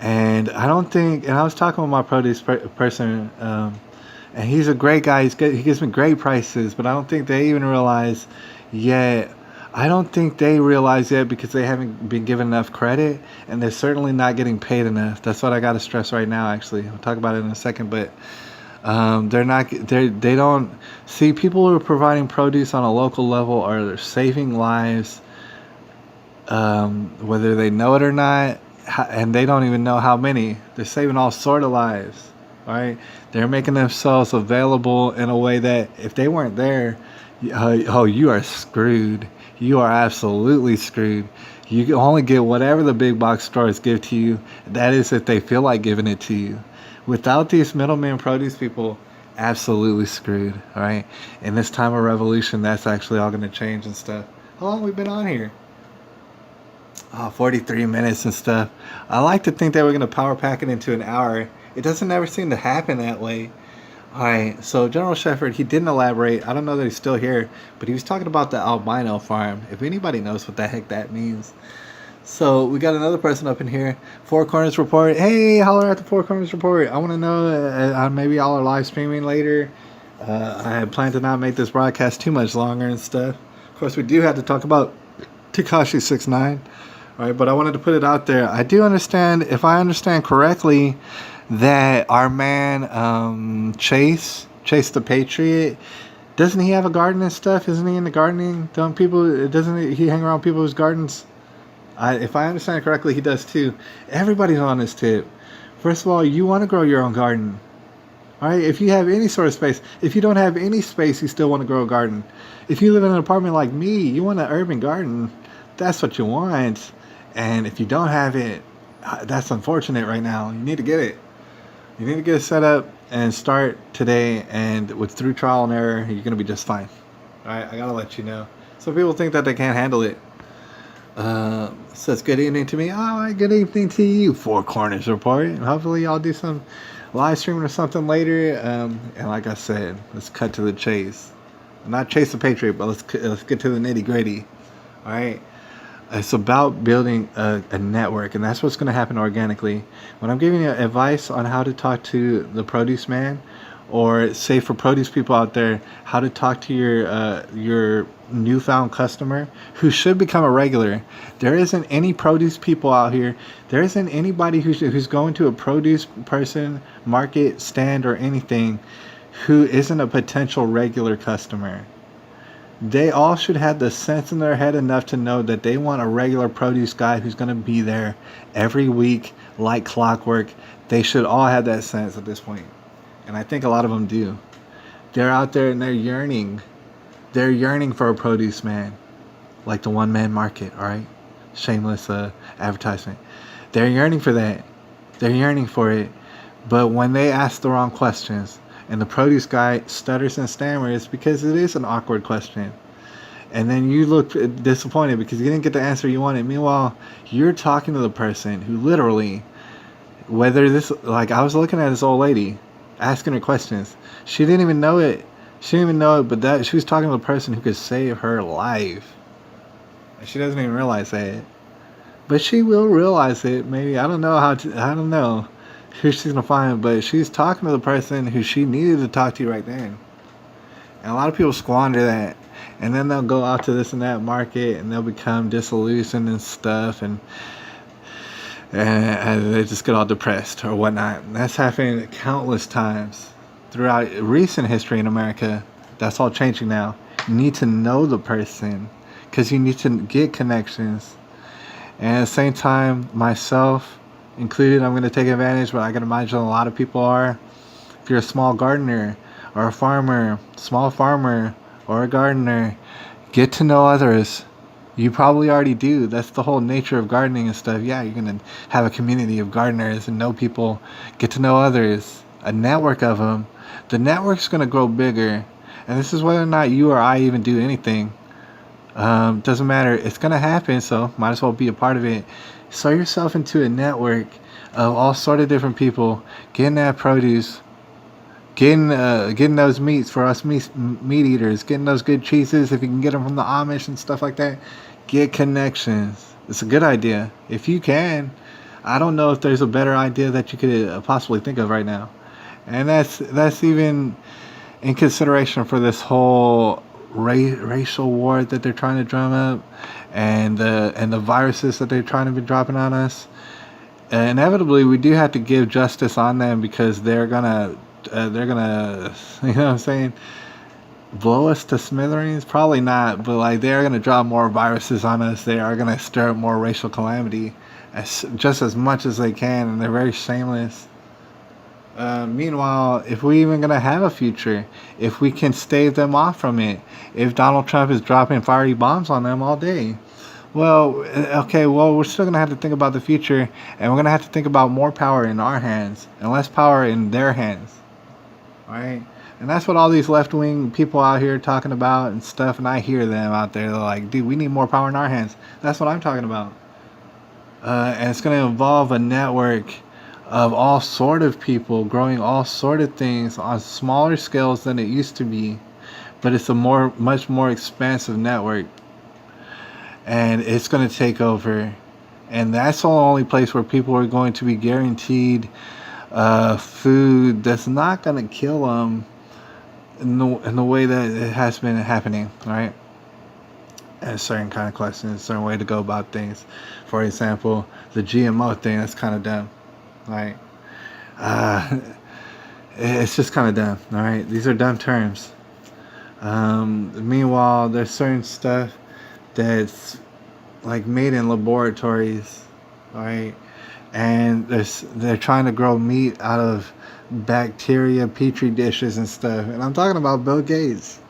And I don't think, and I was talking with my produce person, and he's a great guy. He gives me great prices, but I don't think they even realize yet. I don't think they realize yet because they haven't been given enough credit, and they're certainly not getting paid enough. That's what I got to stress right now. Actually, I'll talk about it in a second, but they don't see people who are providing produce on a local level are saving lives, whether they know it or not. And they don't even know how many. They're saving all sort of lives, right? They're making themselves available in a way that if they weren't there, you are screwed. You are absolutely screwed. You can only get whatever the big box stores give to you. That is if they feel like giving it to you. Without these middlemen produce people, absolutely screwed, all right? In this time of revolution, that's actually all going to change and stuff. How long have we been on here? 43 minutes and stuff. I like to think that we're going to power pack it into an hour. It doesn't ever seem to happen that way. Alright, so General Shepard, he didn't elaborate. I don't know that he's still here, but he was talking about the albino farm. If anybody knows what the heck that means. So we got another person up in here. Four Corners Report. Hey, holler at the Four Corners Report. I want to know, maybe y'all are live streaming later. I had planned to not make this broadcast too much longer and stuff. Of course, we do have to talk about Tekashi69. Right, but I wanted to put it out there. I do understand, if I understand correctly, that our man Chase the Patriot, doesn't he have a garden and stuff? Isn't he in the gardening? Doesn't he hang around people's gardens? If I understand correctly, he does too. Everybody's on this tip. First of all, you want to grow your own garden. All right, if you have any sort of space. If you don't have any space, you still want to grow a garden. If you live in an apartment like me, you want an urban garden. That's what you want. And if you don't have it, that's unfortunate right now. You need to get it. You need to get it set up and start today. And through trial and error, you're going to be just fine. All right, I gotta let you know. Some people think that they can't handle it. Says good evening to me. All right, good evening to you. Four Corners Report. And hopefully, I'll do some live streaming or something later. And like I said, let's cut to the chase. Not chase the Patriot, but let's get to the nitty gritty. All right. It's about building a network, and that's what's going to happen organically. When I'm giving you advice on how to talk to the produce man, or say for produce people out there, how to talk to your newfound customer who should become a regular. There isn't any produce people out here. There isn't anybody who's going to a produce person, market, stand, or anything who isn't a potential regular customer. They all should have the sense in their head enough to know that they want a regular produce guy who's going to be there every week like clockwork. They should all have that sense at this point. And I think a lot of them do. They're out there and they're yearning. They're yearning for a produce man. Like the one-man market, all right? Shameless advertisement. They're yearning for that. They're yearning for it. But when they ask the wrong questions, and the produce guy stutters and stammers because it is an awkward question. And then you look disappointed because you didn't get the answer you wanted. Meanwhile, you're talking to the person who literally, whether this, like I was looking at this old lady, asking her questions. She didn't even know it. She didn't even know it, but that she was talking to the person who could save her life. And she doesn't even realize that. But she will realize it. Maybe, I don't know I don't know who she's gonna find, but she's talking to the person who she needed to talk to right then. And a lot of people squander that, and then they'll go out to this and that market, and they'll become disillusioned and stuff, and they just get all depressed or whatnot. And that's happened countless times throughout recent history in America. That's all changing now. You need to know the person because you need to get connections. And at the same time, myself included, I'm going to take advantage, but I can imagine a lot of people are. If you're a small gardener or a farmer, small farmer or a gardener, get to know others. You probably already do. That's the whole nature of gardening and stuff. Yeah, you're going to have a community of gardeners and know people, get to know others, a network of them. The network's going to grow bigger. And this is whether or not you or I even do anything. Doesn't matter. It's going to happen, so might as well be a part of it. Sow yourself into a network of all sort of different people, getting that produce, getting those meats for us meat eaters, getting those good cheeses if you can get them from the Amish and stuff like that. Get connections. It's a good idea if you can. I don't know if there's a better idea that you could possibly think of right now, and that's even in consideration for this whole racial war that they're trying to drum up, and the viruses that they're trying to be dropping on us. Inevitably, we do have to give justice on them because they're gonna you know what I'm saying, blow us to smithereens. Probably not, but like they're gonna drop more viruses on us. They are gonna stir up more racial calamity just as much as they can, and they're very shameless. Meanwhile, if we even gonna have a future, if we can stave them off from it, if Donald Trump is dropping fiery bombs on them all day, well, okay, well, we're still gonna have to think about the future, and we're gonna have to think about more power in our hands and less power in their hands, right? And that's what all these left-wing people out here talking about and stuff, and I hear them out there, they're like, dude, we need more power in our hands. That's what I'm talking about. And it's gonna involve a network of all sort of people growing all sort of things on smaller scales than it used to be, but it's a much more expansive network, and it's going to take over. And that's the only place where people are going to be guaranteed food that's not going to kill them in the way that it has been happening, right? And certain kind of questions, certain way to go about things. For example, the GMO thing, that's kind of dumb. Right, it's just kind of dumb. All right, these are dumb terms. Meanwhile, there's certain stuff that's like made in laboratories, right? And they're trying to grow meat out of bacteria, petri dishes, and stuff. And I'm talking about Bill Gates.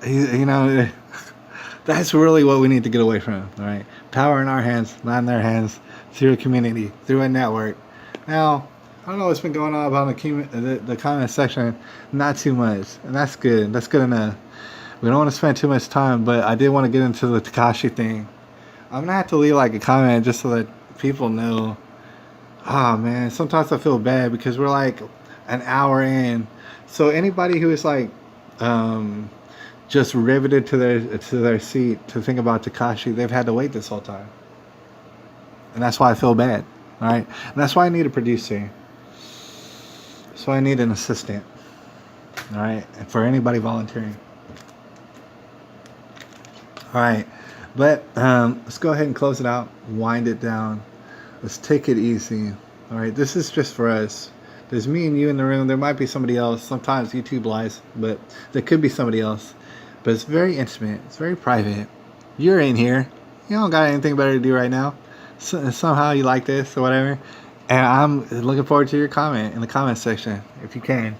You know, that's really what we need to get away from. All right, power in our hands, not in their hands. Through a community, through a network. Now, I don't know what's been going on about the comment section. Not too much, and that's good. That's good enough. We don't want to spend too much time, but I did want to get into the Tekashi thing. I'm gonna have to leave like a comment just so that people know. Ah, man, sometimes I feel bad because we're like an hour in. So anybody who is like just riveted to their seat to think about Tekashi, they've had to wait this whole time. And that's why I feel bad. All right? And that's why I need a producer. That's why I need an assistant. All right? And for anybody volunteering. All right. But let's go ahead and close it out. Wind it down. Let's take it easy. All right? This is just for us. There's me and you in the room. There might be somebody else. Sometimes YouTube lies. But there could be somebody else. But it's very intimate. It's very private. You're in here. You don't got anything better to do right now. So, somehow you like this or whatever. And I'm looking forward to your comment in the comment section, if you can,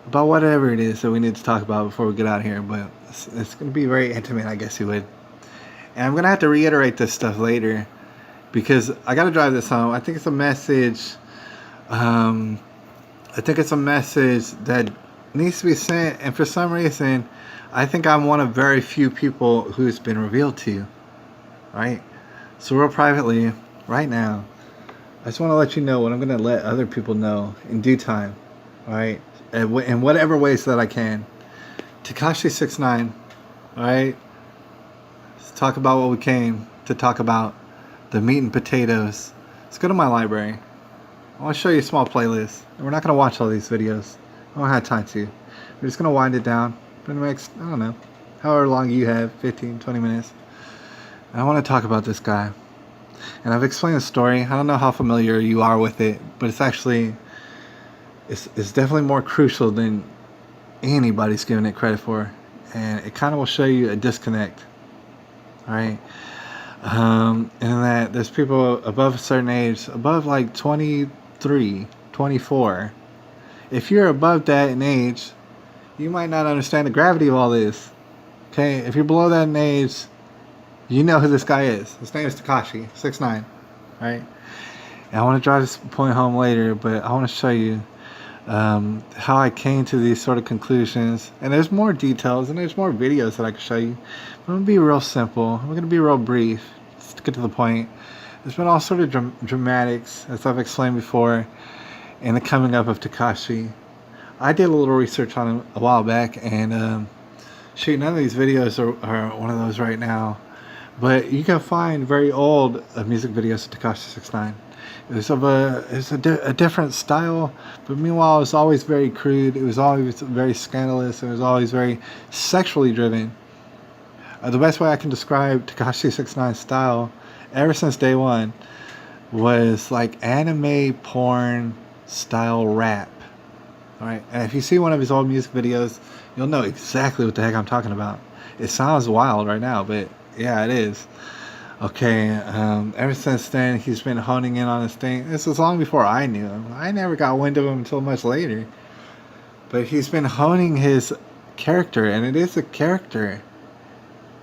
about whatever it is that we need to talk about before we get out of here. But it's going to be very intimate, I guess you would. And I'm going to have to reiterate this stuff later because I got to drive this home. I think it's a message. I think it's a message that needs to be sent. And for some reason, I think I'm one of very few people who's been revealed to. Right? So real privately, right now, I just want to let you know what I'm going to let other people know in due time. All right? In whatever ways that I can. Tekashi69. All right? Let's talk about what we came to talk about. The meat and potatoes. Let's go to my library. I want to show you a small playlist. And we're not going to watch all these videos. I don't have time to. We're just going to wind it down for the next, I don't know, however long you have, 15, 20 minutes. And I want to talk about this guy. And I've explained the story. I don't know how familiar you are with it, but it's actually, it's definitely more crucial than anybody's giving it credit for. And it kind of will show you a disconnect. All right? And that there's people above a certain age, above like 23, 24. If you're above that in age, you might not understand the gravity of all this. Okay? If you're below that in age, you know who this guy is. His name is Tekashi69, right? And I want to drive this point home later, but I want to show you how I came to these sort of conclusions. And there's more details, and there's more videos that I can show you. But I'm going to be real simple. I'm going to be real brief, just to get to the point. There's been all sort of dramatics, as I've explained before, in the coming up of Tekashi. I did a little research on him a while back, and shoot, none of these videos are one of those right now. But you can find very old music videos of Tekashi69. It was of a different style, but meanwhile it was always very crude. It was always very scandalous. It was always very sexually driven. The best way I can describe Tekashi69's style, ever since day one, was like anime porn style rap. All right, and if you see one of his old music videos, you'll know exactly what the heck I'm talking about. It sounds wild right now, but yeah, it is. Okay, ever since then, he's been honing in on his thing. This was long before I knew him. I never got wind of him until much later. But he's been honing his character, and it is a character.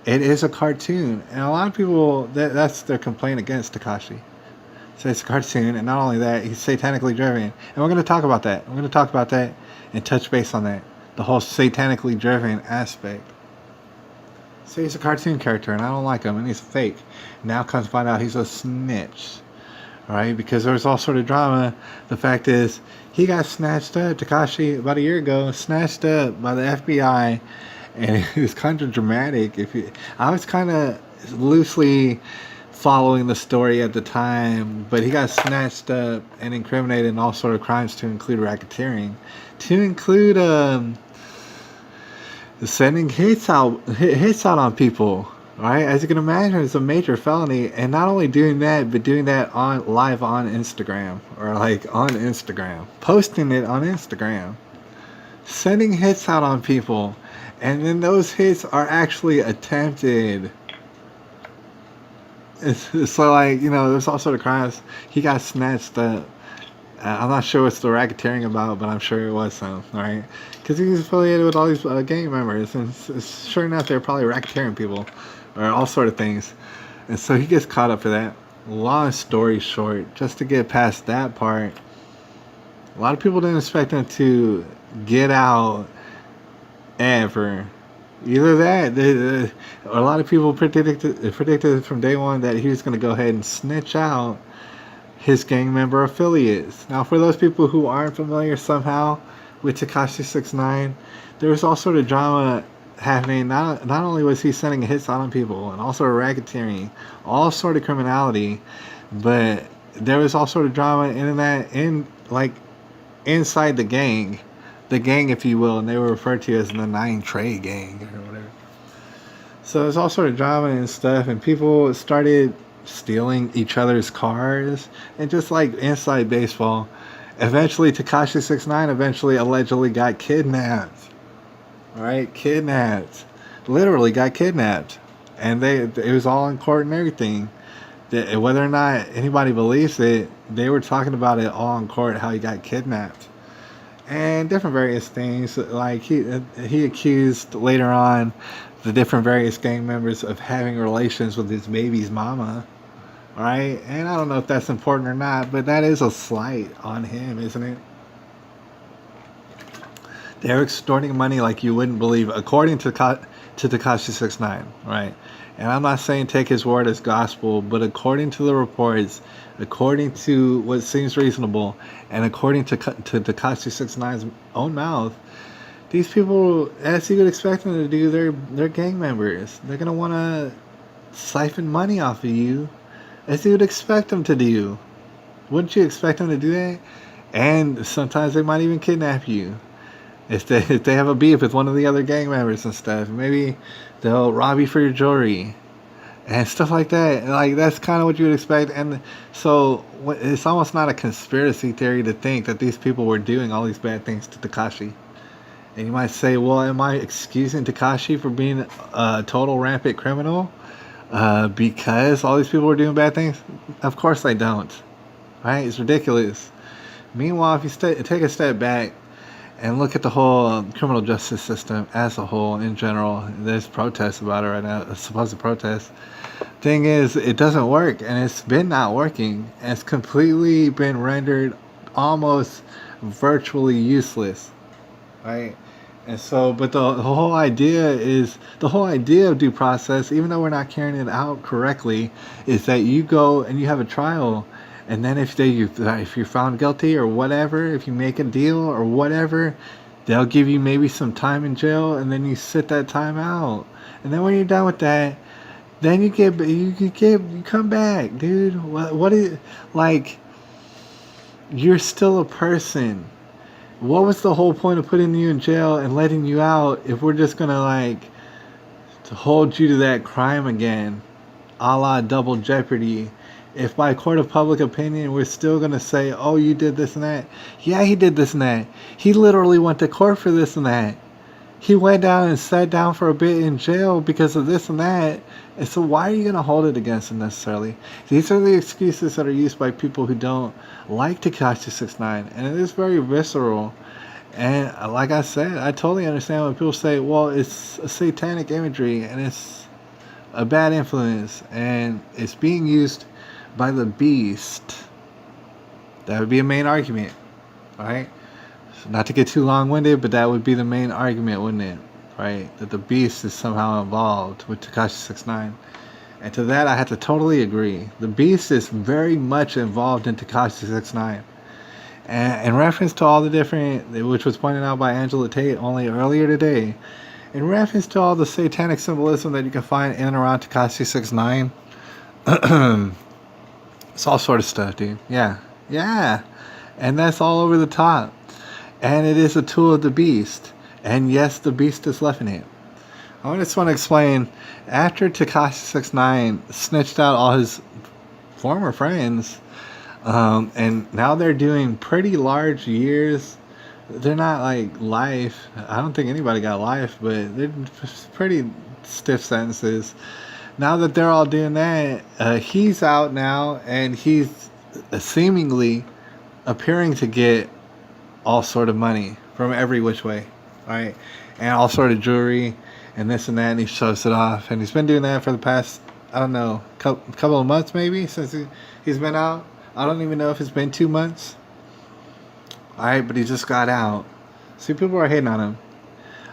It is a cartoon. And a lot of people, that's their complaint against Tekashi. So it's a cartoon, and not only that, he's satanically driven. And we're going to talk about that. We're going to talk about that and touch base on that. The whole satanically driven aspect. So he's a cartoon character, and I don't like him, and he's fake. Now comes to find out he's a snitch. Alright, because there was all sort of drama. The fact is, he got snatched up, Tekashi, about a year ago, snatched up by the FBI, and it was kind of dramatic. I was kind of loosely following the story at the time, but he got snatched up and incriminated in all sort of crimes, to include racketeering, to include sending hits out on people. Right, as you can imagine, it's a major felony, and not only doing that, but doing that live on Instagram, or like on Instagram, posting it on Instagram, sending hits out on people, and then those hits are actually attempted. So like, you know, there's all sort of crimes. He got snatched up. I'm not sure what's the racketeering about, but I'm sure it was some, right? Because he was affiliated with all these gang members, and sure enough, they're probably racketeering people, or all sort of things. And so he gets caught up for that. Long story short, just to get past that part, a lot of people didn't expect him to get out ever. Either that, a lot of people predicted from day one that he was going to go ahead and snitch out his gang member affiliates. Now, for those people who aren't familiar somehow with Tekashi 69, there was all sort of drama happening. Not only was he sending hits out on people and also racketeering, all sort of criminality, but there was all sort of drama inside the gang, if you will, and they were referred to as the Nine Trey Gang or whatever. So there's all sort of drama and stuff, and people started stealing each other's cars, and just like inside baseball, eventually Tekashi 69 eventually allegedly got kidnapped. Right, kidnapped, literally got kidnapped, and it was all in court and everything. Whether or not anybody believes it, they were talking about it all in court how he got kidnapped. And different various things, like he accused later on the different various gang members of having relations with his baby's mama, right? And I don't know if that's important or not, but that is a slight on him, isn't it? They're extorting money like you wouldn't believe, according to Tekashi 69, right? And I'm not saying take his word as gospel, but according to the reports, according to what seems reasonable, and according to Tekashi 69's own mouth, these people, as you would expect them to do, they're gang members. They're gonna want to siphon money off of you, as you would expect them to do. Wouldn't you expect them to do that? And sometimes they might even kidnap you. If they have a beef with one of the other gang members and stuff, maybe they'll rob you for your jewelry and stuff like that. Like, that's kind of what you would expect. And so it's almost not a conspiracy theory to think that these people were doing all these bad things to Tekashi. And you might say, well, am I excusing Tekashi for being a total rampant criminal because all these people were doing bad things? Of course I don't. Right? It's ridiculous. Meanwhile, if you take a step back and look at the whole criminal justice system as a whole in general, there's protests about it right now, supposed protests. Thing is, it doesn't work, and it's been not working. It's completely been rendered almost virtually useless, right? And so, but the whole idea of due process, even though we're not carrying it out correctly, is that you go and you have a trial. And then if you're found guilty or whatever, if you make a deal or whatever, they'll give you maybe some time in jail, and then you sit that time out. And then when you're done with that, then you come back, dude. What is, like, you're still a person. What was the whole point of putting you in jail and letting you out if we're just gonna to hold you to that crime again, a la double jeopardy? If by court of public opinion we're still going to say, oh, you did this and that. Yeah, he did this and that. He literally went to court for this and that. He went down and sat down for a bit in jail because of this and that. And so why are you going to hold it against him necessarily? These are the excuses that are used by people who don't like Tekashi 69. And it is very visceral. And like I said, I totally understand when people say, well, it's a satanic imagery and it's a bad influence and it's being used by the beast. That would be a main argument, right? So not to get too long-winded, but that would be the main argument, wouldn't it? Right? That the beast is somehow involved with Tekashi 69. And to that, I have to totally agree. The beast is very much involved in Tekashi 69. And in reference to all the different, which was pointed out by Angela Tate only earlier today, in reference to all the satanic symbolism that you can find in and around Tekashi 69, it's all sort of stuff, dude. Yeah. And that's all over the top. And it is a tool of the beast. And yes, the beast is left in it. I just want to explain, after Tekashi 69 snitched out all his former friends, and now they're doing pretty large years. They're not like life. I don't think anybody got life, but they're pretty stiff sentences. Now that they're all doing that, he's out now, and he's seemingly appearing to get all sort of money from every which way, right? And all sort of jewelry and this and that, and he shows it off. And he's been doing that for the past, I don't know, couple of months maybe since he's been out. I don't even know if it's been 2 months. All right, but he just got out. See, people are hating on him.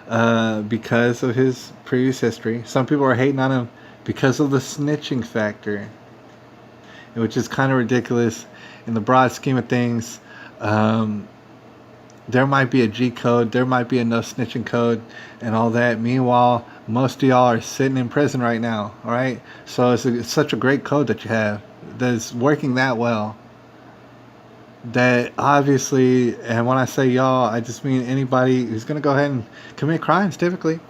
because of his previous history. Some people are hating on him because of the snitching factor, which is kind of ridiculous in the broad scheme of things. Um, there might be a G code, there might be a no snitching code, and all that. Meanwhile, most of y'all are sitting in prison right now. All right, so it's such a great code that you have that's working that well. That obviously, and when I say y'all, I just mean anybody who's gonna go ahead and commit crimes, typically,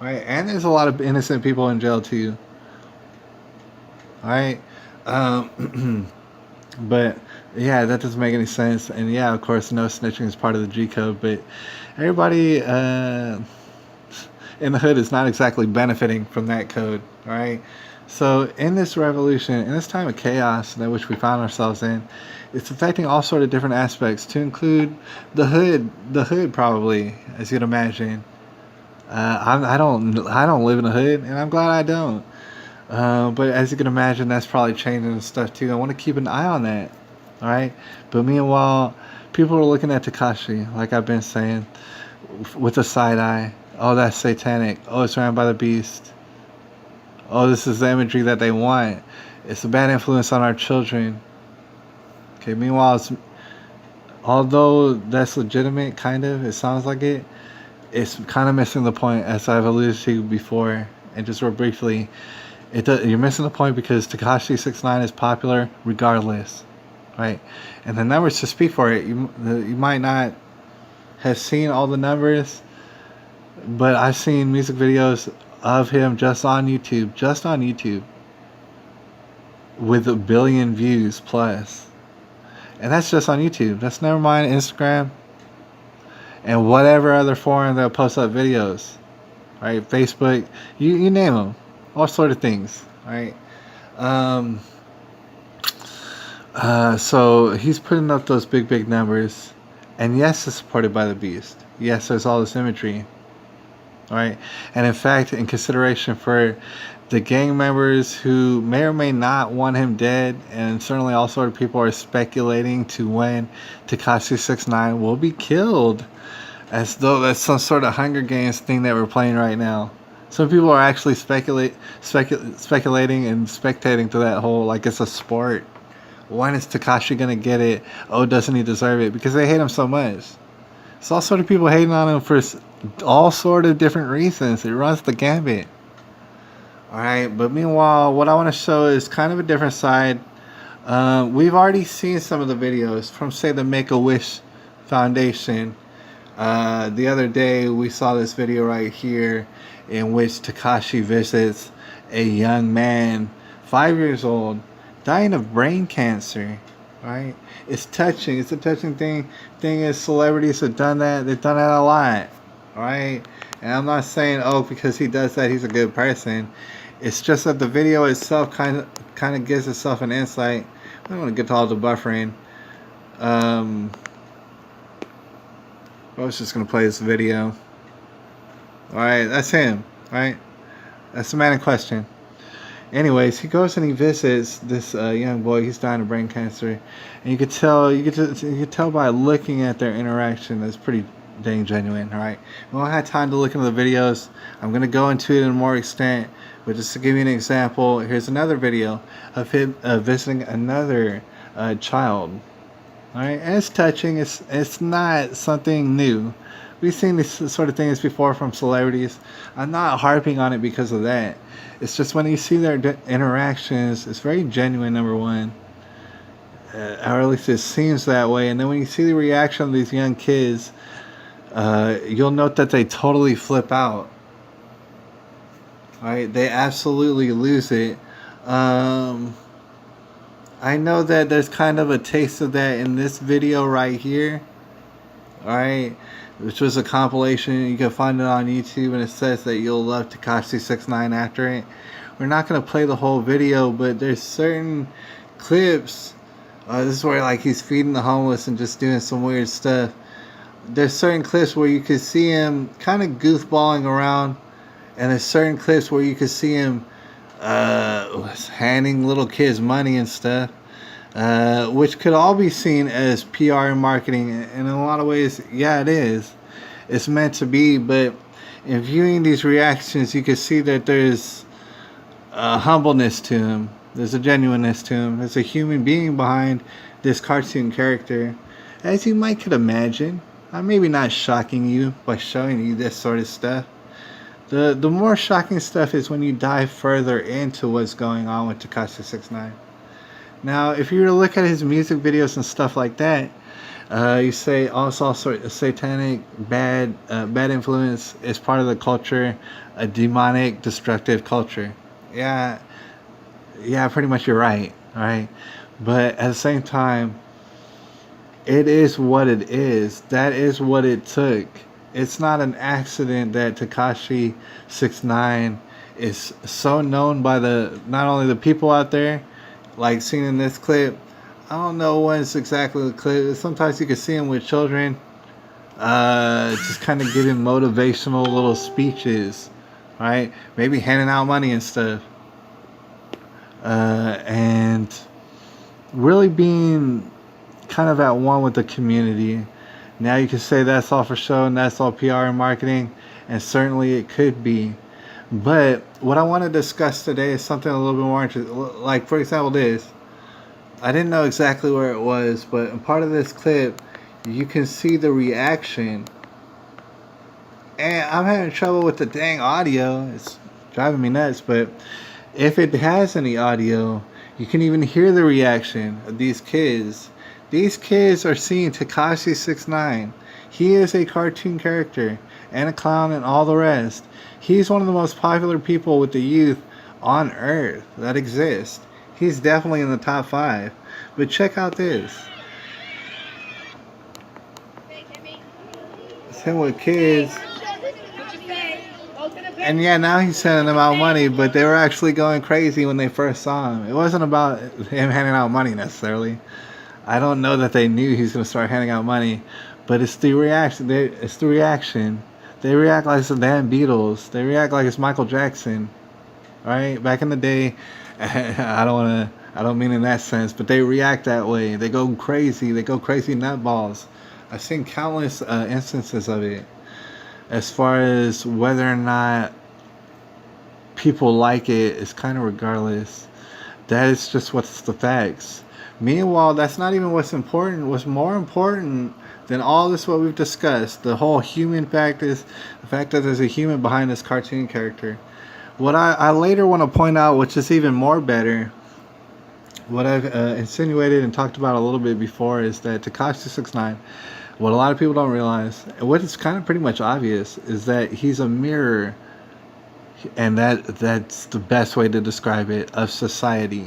right? And there's a lot of innocent people in jail too. All right. But yeah, that doesn't make any sense. And yeah, of course, no snitching is part of the G code. But everybody in the hood is not exactly benefiting from that code. All right. So in this revolution, in this time of chaos that which we found ourselves in, it's affecting all sort of different aspects, to include the hood. The hood, probably, as you'd imagine. I don't live in the hood, and I'm glad I don't. But as you can imagine, that's probably changing and stuff too. I want to keep an eye on that. All right. But meanwhile, people are looking at Tekashi, like I've been saying, with a side eye. Oh, that's satanic. Oh, it's ran by the beast. Oh, this is the imagery that they want. It's a bad influence on our children. Okay. Meanwhile, although that's legitimate, kind of, it sounds like it. It's kind of missing the point, as I've alluded to before, and just real briefly. You're missing the point because Tekashi69 is popular regardless, right? And the numbers to speak for it. You might not have seen all the numbers, but I've seen music videos of him just on YouTube, with 1 billion views plus, and that's just on YouTube. That's never mind Instagram and whatever other forum that posts up videos, right? Facebook, you name them. All sort of things, right? So he's putting up those big numbers, and yes, it's supported by the beast. Yes, there's all this imagery, right? And in fact, in consideration for the gang members who may or may not want him dead, and certainly all sort of people are speculating to when Tekashi69 will be killed, as though that's some sort of Hunger Games thing that we're playing right now. Some people are actually speculating and spectating to that whole, like it's a sport. When is Tekashi gonna get it? Oh, doesn't he deserve it? Because they hate him so much. It's all sort of people hating on him for all sort of different reasons. It runs the gambit. Alright, but meanwhile, what I want to show is kind of a different side. We've already seen some of the videos from, say, the Make-A-Wish Foundation. The other day, we saw this video right here in which Tekashi visits a young man, 5 years old, dying of brain cancer. Right? It's touching. It's a touching thing. Thing is, celebrities have done that. They've done that a lot. Right? And I'm not saying, oh, because he does that, he's a good person. It's just that the video itself kind of gives itself an insight. I don't want to get to all the buffering. I was just gonna play this video. Alright, that's him, right? That's the man in question. Anyways, he goes and he visits this young boy. He's dying of brain cancer, and you could tell by looking at their interaction that's pretty dang genuine. Alright, we don't have time to look into the videos. I'm gonna go into it in more extent, but just to give you an example, here's another video of him visiting another child. Alright, and it's touching. It's not something new. We've seen this sort of things before from celebrities. I'm not harping on it because of that. It's just when you see their interactions, it's very genuine, number one. Or at least it seems that way. And then when you see the reaction of these young kids, you'll note that they totally flip out. Alright, they absolutely lose it. I know that there's kind of a taste of that in this video right here. Alright, which was a compilation. You can find it on YouTube, and it says that you'll love Tekashi69 after it. We're not going to play the whole video, but there's certain clips. This is where like he's feeding the homeless and just doing some weird stuff. There's certain clips where you could see him kind of goofballing around, and there's certain clips where you could see him handing little kids money and stuff, which could all be seen as PR and marketing. And in a lot of ways, yeah, it is. It's meant to be, but In viewing these reactions, you can see that there's a humbleness to him. There's a genuineness to him. There's a human being behind this cartoon character. As you might could imagine, I'm maybe not shocking you by showing you this sort of stuff. The more shocking stuff is when you dive further into what's going on with Tekashi69. Now, if you were to look at his music videos and stuff like that, you say all sort of satanic, bad influence is part of the culture, a demonic, destructive culture. Yeah, yeah, pretty much you're right. All right, but at the same time, it is what it is. That is what it took. It's not an accident that Tekashi69 is so known by the not only the people out there, like seen in this clip. I don't know when it's exactly the clip. Sometimes you can see him with children, just kind of giving motivational little speeches, right? Maybe handing out money and stuff, and really being kind of at one with the community. Now you can say that's all for show and that's all PR and marketing, and certainly it could be. But what I want to discuss today is something a little bit more interesting. Like, for example, this. I didn't know exactly where it was, but in part of this clip, you can see the reaction. And I'm having trouble with the dang audio. It's driving me nuts, but if it has any audio, you can even hear the reaction of these kids. These kids are seeing Tekashi69. He is a cartoon character and a clown and all the rest. He's one of the most popular people with the youth on earth that exist. He's definitely in the top 5. But check out this. It's him with kids. And yeah, now he's sending them out money, but they were actually going crazy when they first saw him. It wasn't about him handing out money necessarily. I don't know that they knew he was going to start handing out money, but it's the reaction. It's the reaction. They react like it's the damn Beatles. They react like it's Michael Jackson. Right? Back in the day, I don't mean in that sense, but they react that way. They go crazy. They go crazy nutballs. I've seen countless instances of it. As far as whether or not people like it, it's kind of regardless. That is just what's the facts. Meanwhile, that's not even what's important. What's more important than all this what we've discussed, the whole human fact, is the fact that there's a human behind this cartoon character. What I later want to point out, which is even more better, what I've insinuated and talked about a little bit before, is that Tekashi69, what a lot of people don't realize, and what is kind of pretty much obvious, is that he's a mirror, and that's the best way to describe it, of society.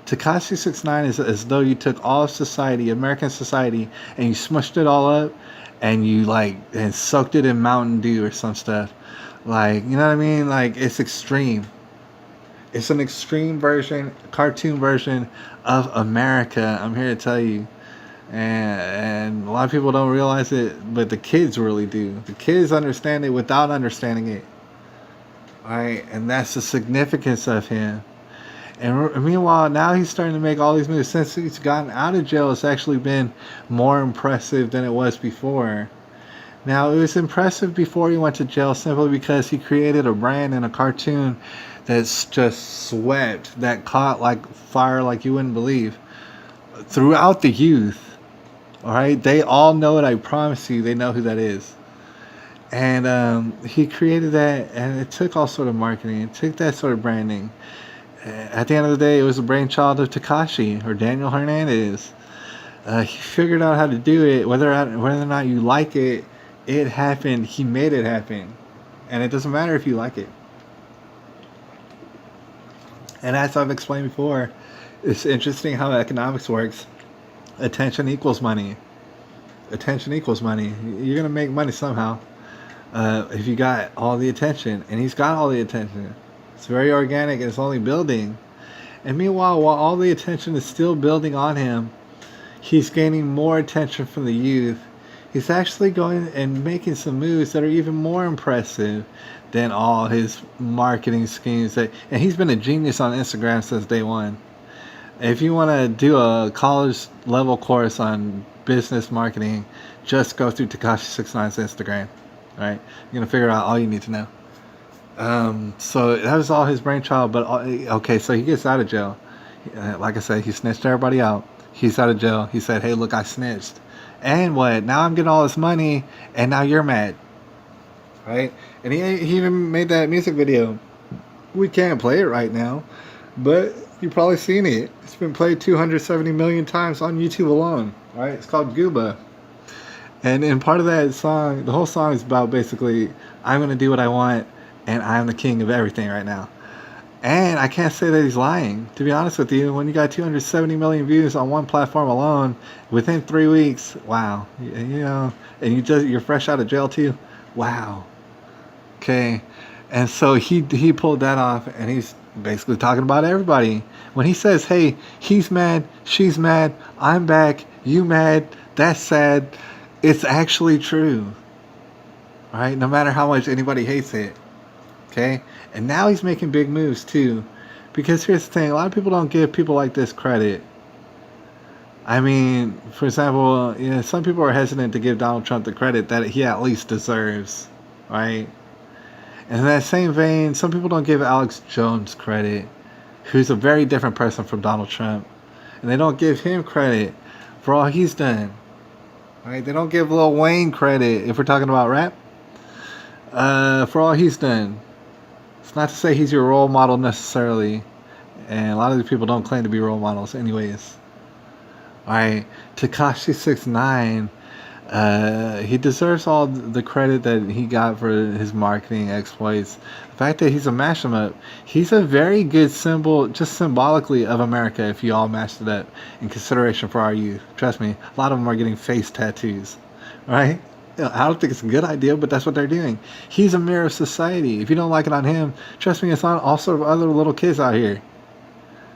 Tekashi69 is as though you took all of society, American society, and you smushed it all up, and you and soaked it in Mountain Dew or some stuff. Like, you know what I mean? Like, it's extreme. It's an extreme version, cartoon version of America. I'm here to tell you. And a lot of people don't realize it, but the kids really do. The kids understand it without understanding it. Alright, and that's the significance of him. And meanwhile, now he's starting to make all these moves. Since he's gotten out of jail, it's actually been more impressive than it was before. Now, it was impressive before he went to jail simply because he created a brand and a cartoon that's just swept, that caught like fire like you wouldn't believe, throughout the youth. Alright? They all know it, I promise you. They know who that is. And he created that, and it took all sort of marketing. It took that sort of branding. At the end of the day, it was a brainchild of Tekashi or Daniel Hernandez. He figured out how to do it. Whether or not you like it, it happened. He made it happen. And it doesn't matter if you like it. And as I've explained before, it's interesting how economics works. Attention equals money. Attention equals money. You're going to make money somehow if you got all the attention. And he's got all the attention. It's very organic and it's only building. And meanwhile, while all the attention is still building on him, he's gaining more attention from the youth. He's actually going and making some moves that are even more impressive than all his marketing schemes. And he's been a genius on Instagram since day one. If you want to do a college level course on business marketing, just go through Tekashi69's Instagram. right? You're gonna figure out all you need to know. So that was all his brainchild. But okay, so he gets out of jail. Like I said, he snitched everybody out. He's out of jail. He said, "Hey, look, I snitched, and what? Now I'm getting all this money, and now you're mad, right?" And he even made that music video. We can't play it right now, but you've probably seen it. It's been played 270 million times on YouTube alone. Right? It's called Gooba. And in part of that song, the whole song is about basically, I'm going to do what I want, and I'm the king of everything right now. And I can't say that he's lying. To be honest with you, when you got 270 million views on one platform alone, within 3 weeks, wow. You know, and you're fresh out of jail too. Wow. Okay. And so he pulled that off, and he's basically talking about everybody. When he says, hey, he's mad, she's mad, I'm back, you mad, that's sad, it's actually true. Right? No matter how much anybody hates it. Okay? And now he's making big moves too. Because here's the thing, a lot of people don't give people like this credit. I mean, for example, you know, some people are hesitant to give Donald Trump the credit that he at least deserves. Right? And in that same vein, some people don't give Alex Jones credit, who's a very different person from Donald Trump. And they don't give him credit for all he's done. Right? They don't give Lil Wayne credit, if we're talking about rap, for all he's done. It's not to say he's your role model necessarily. And a lot of these people don't claim to be role models anyways. Alright, Tekashi69, he deserves all the credit that he got for his marketing exploits. The fact that he's a mash him up, he's a very good symbol, just symbolically, of America if you all mashed it up in consideration for our youth. Trust me, a lot of them are getting face tattoos, right? I don't think it's a good idea, but that's what they're doing. He's a mirror of society. If you don't like it on him, trust me, it's on all sort of other little kids out here.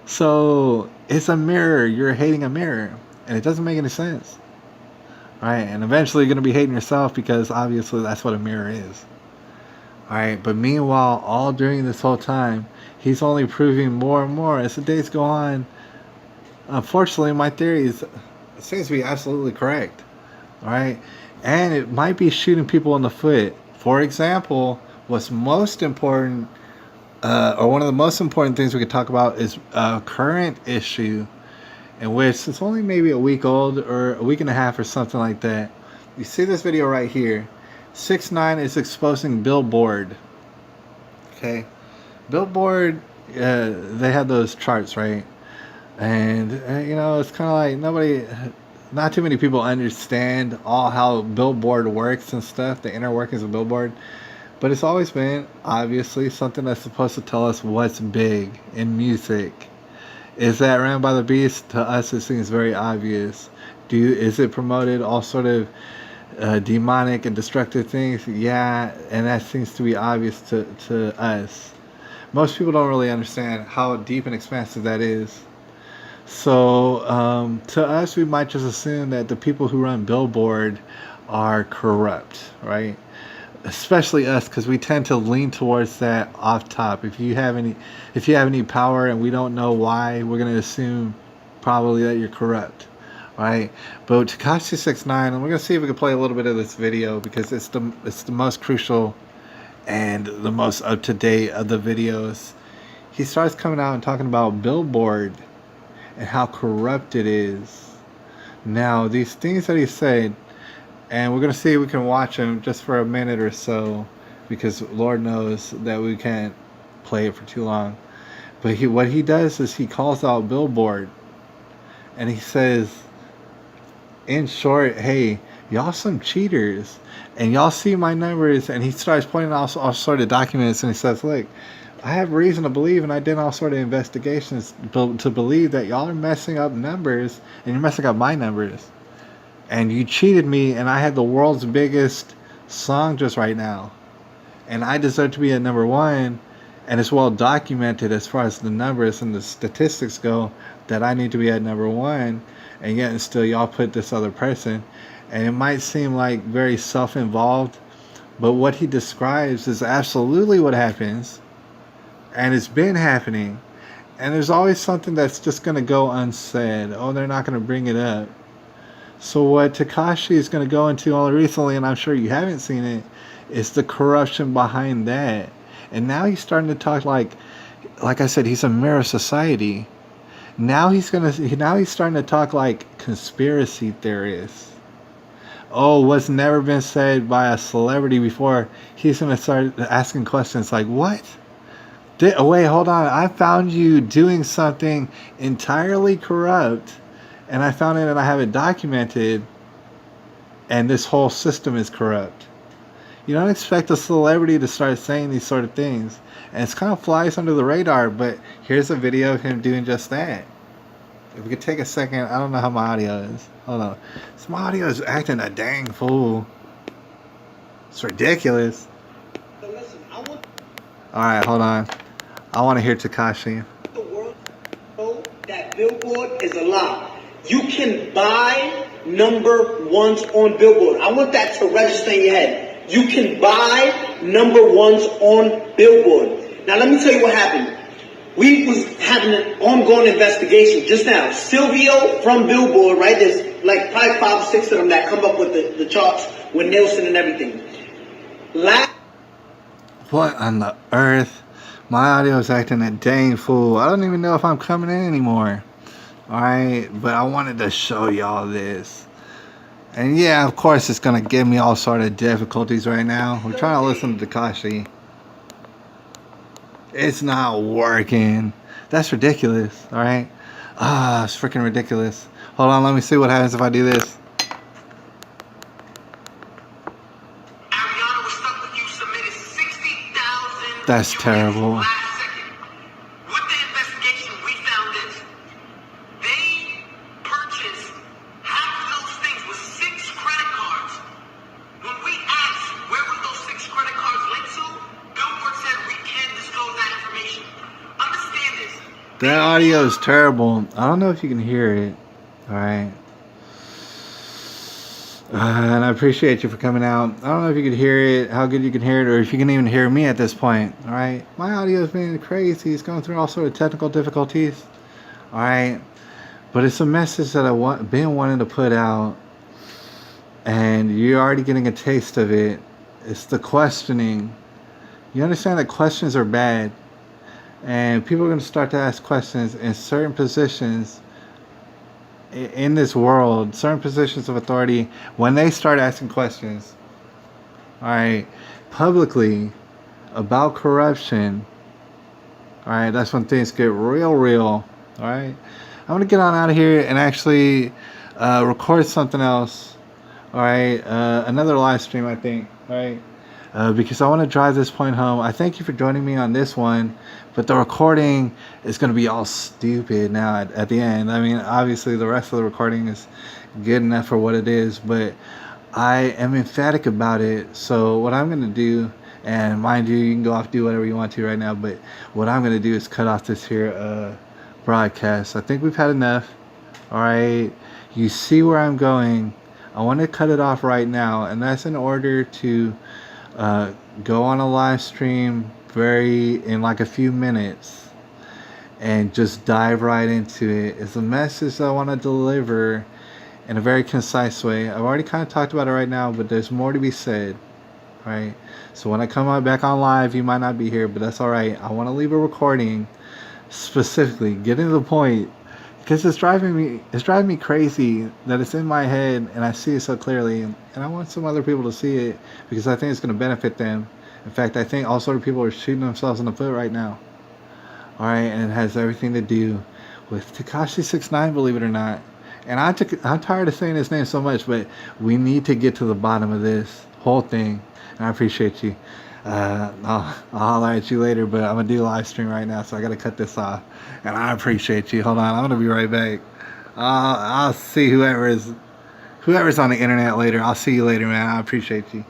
So it's a mirror. You're hating a mirror, and it doesn't make any sense. Right? And eventually you're going to be hating yourself, because obviously that's what a mirror is. Alright, but meanwhile, all during this whole time, he's only proving more and more as the days go on. Unfortunately, my theory seems to be absolutely correct. Alright? And it might be shooting people in the foot. For example, what's most important, or one of the most important things we could talk about, is a current issue in which it's only maybe a week old or a week and a half or something like that. You see this video right here. 6ix9ine is exposing Billboard. Okay, Billboard, they had those charts, right? And you know, it's kind of like not too many people understand all how Billboard works and stuff, the inner workings of Billboard. But it's always been, obviously, something that's supposed to tell us what's big in music. Is that Ran by the Beast? To us, it seems very obvious. Is it promoted all sort of demonic and destructive things? Yeah, and that seems to be obvious to us. Most people don't really understand how deep and expansive that is. So to us, we might just assume that the people who run Billboard are corrupt, right? Especially us, because we tend to lean towards that off top. If you have any power and we don't know why, we're going to assume probably that you're corrupt, right? But Tekashi69, and we're going to see if we can play a little bit of this video, because it's the most crucial and the most up to date of the videos. He starts coming out and talking about Billboard and how corrupt it is. Now, these things that he said, and we're going to see if we can watch him just for a minute or so, because Lord knows that we can't play it for too long. But what he does is he calls out Billboard, and he says, in short, hey, y'all some cheaters, and y'all see my numbers. And he starts pointing out all sort of documents, and he says, look, I have reason to believe, and I did all sort of investigations to believe that y'all are messing up numbers, and you're messing up my numbers. And you cheated me, and I had the world's biggest song just right now. And I deserve to be at number one, and it's well documented as far as the numbers and the statistics go that I need to be at number one, and yet and still y'all put this other person. And it might seem like very self-involved, but what he describes is absolutely what happens, and it's been happening. And there's always something that's just going to go unsaid. Oh, they're not going to bring it up. So what Tekashi is going to go into all recently, and I'm sure you haven't seen it, It's the corruption behind that. And now he's starting to talk like I said, he's a mirror of society. Now he's starting to talk like conspiracy theorists. Oh, what's never been said by a celebrity before. He's gonna start asking questions like, what? Oh, wait, hold on. I found you doing something entirely corrupt, and I found it and I have it documented, and this whole system is corrupt. You don't expect a celebrity to start saying these sort of things, and it's kind of flies under the radar, but here's a video of him doing just that. If we could take a second, I don't know how my audio is. Hold on. So my audio is acting a dang fool. It's ridiculous. Alright, hold on. I want to hear Tekashi. The world know that Billboard is a lie. You can buy number ones on Billboard. I want that to register in your head. You can buy number ones on Billboard. Now let me tell you what happened. We was having an ongoing investigation just now. Silvio from Billboard, right? There's like probably 5 or 6 of them that come up with the charts with Nielsen and everything. What on the earth? My audio is acting a dang fool. I don't even know if I'm coming in anymore. Alright, but I wanted to show y'all this. And yeah, of course it's going to give me all sort of difficulties right now. We're trying to listen to Tekashi. It's not working. That's ridiculous, alright? It's freaking ridiculous. Hold on, let me see what happens if I do this. That's terrible. With the investigation, we found this. They purchased half of those things with 6 credit cards. When we asked where were those 6 credit cards linked to, Billboard said we can't disclose that information. Understand this. That audio is terrible. I don't know if you can hear it. Alright. And I appreciate you for coming out. I don't know if you can hear it, how good you can hear it, or if you can even hear me at this point. Alright? My audio is being crazy. It's going through all sort of technical difficulties. Alright? But it's a message that I've been wanting to put out. And you're already getting a taste of it. It's the questioning. You understand that questions are bad. And people are going to start to ask questions in certain positions in this world, certain positions of authority, when they start asking questions, alright, publicly about corruption, alright, that's when things get real, alright. I'm going to get on out of here and actually record something else, alright, another live stream, I think, alright, because I want to drive this point home. I thank you for joining me on this one, but the recording is going to be all stupid now at the end. I mean, obviously the rest of the recording is good enough for what it is, but I am emphatic about it. So what I'm going to do, and mind you, you can go off do whatever you want to right now, but what I'm going to do is cut off this here broadcast. I think we've had enough. Alright, you see where I'm going. I want to cut it off right now, and that's in order to go on a live stream in like a few minutes and just dive right into it. It's a message that I want to deliver in a very concise way. I've already kind of talked about it right now, but there's more to be said, right? So when I come out back on live, you might not be here, but that's alright. I want to leave a recording specifically getting to the point, because it's driving me crazy that it's in my head and I see it so clearly, and I want some other people to see it because I think it's going to benefit them. In fact, I think all sort of people are shooting themselves in the foot right now. Alright, and it has everything to do with Tekashi69, believe it or not. And I'm tired of saying his name so much, but we need to get to the bottom of this whole thing. And I appreciate you. I'll holler at you later, but I'm going to do a live stream right now, so I got to cut this off. And I appreciate you. Hold on, I'm going to be right back. I'll see whoever's on the internet later. I'll see you later, man. I appreciate you.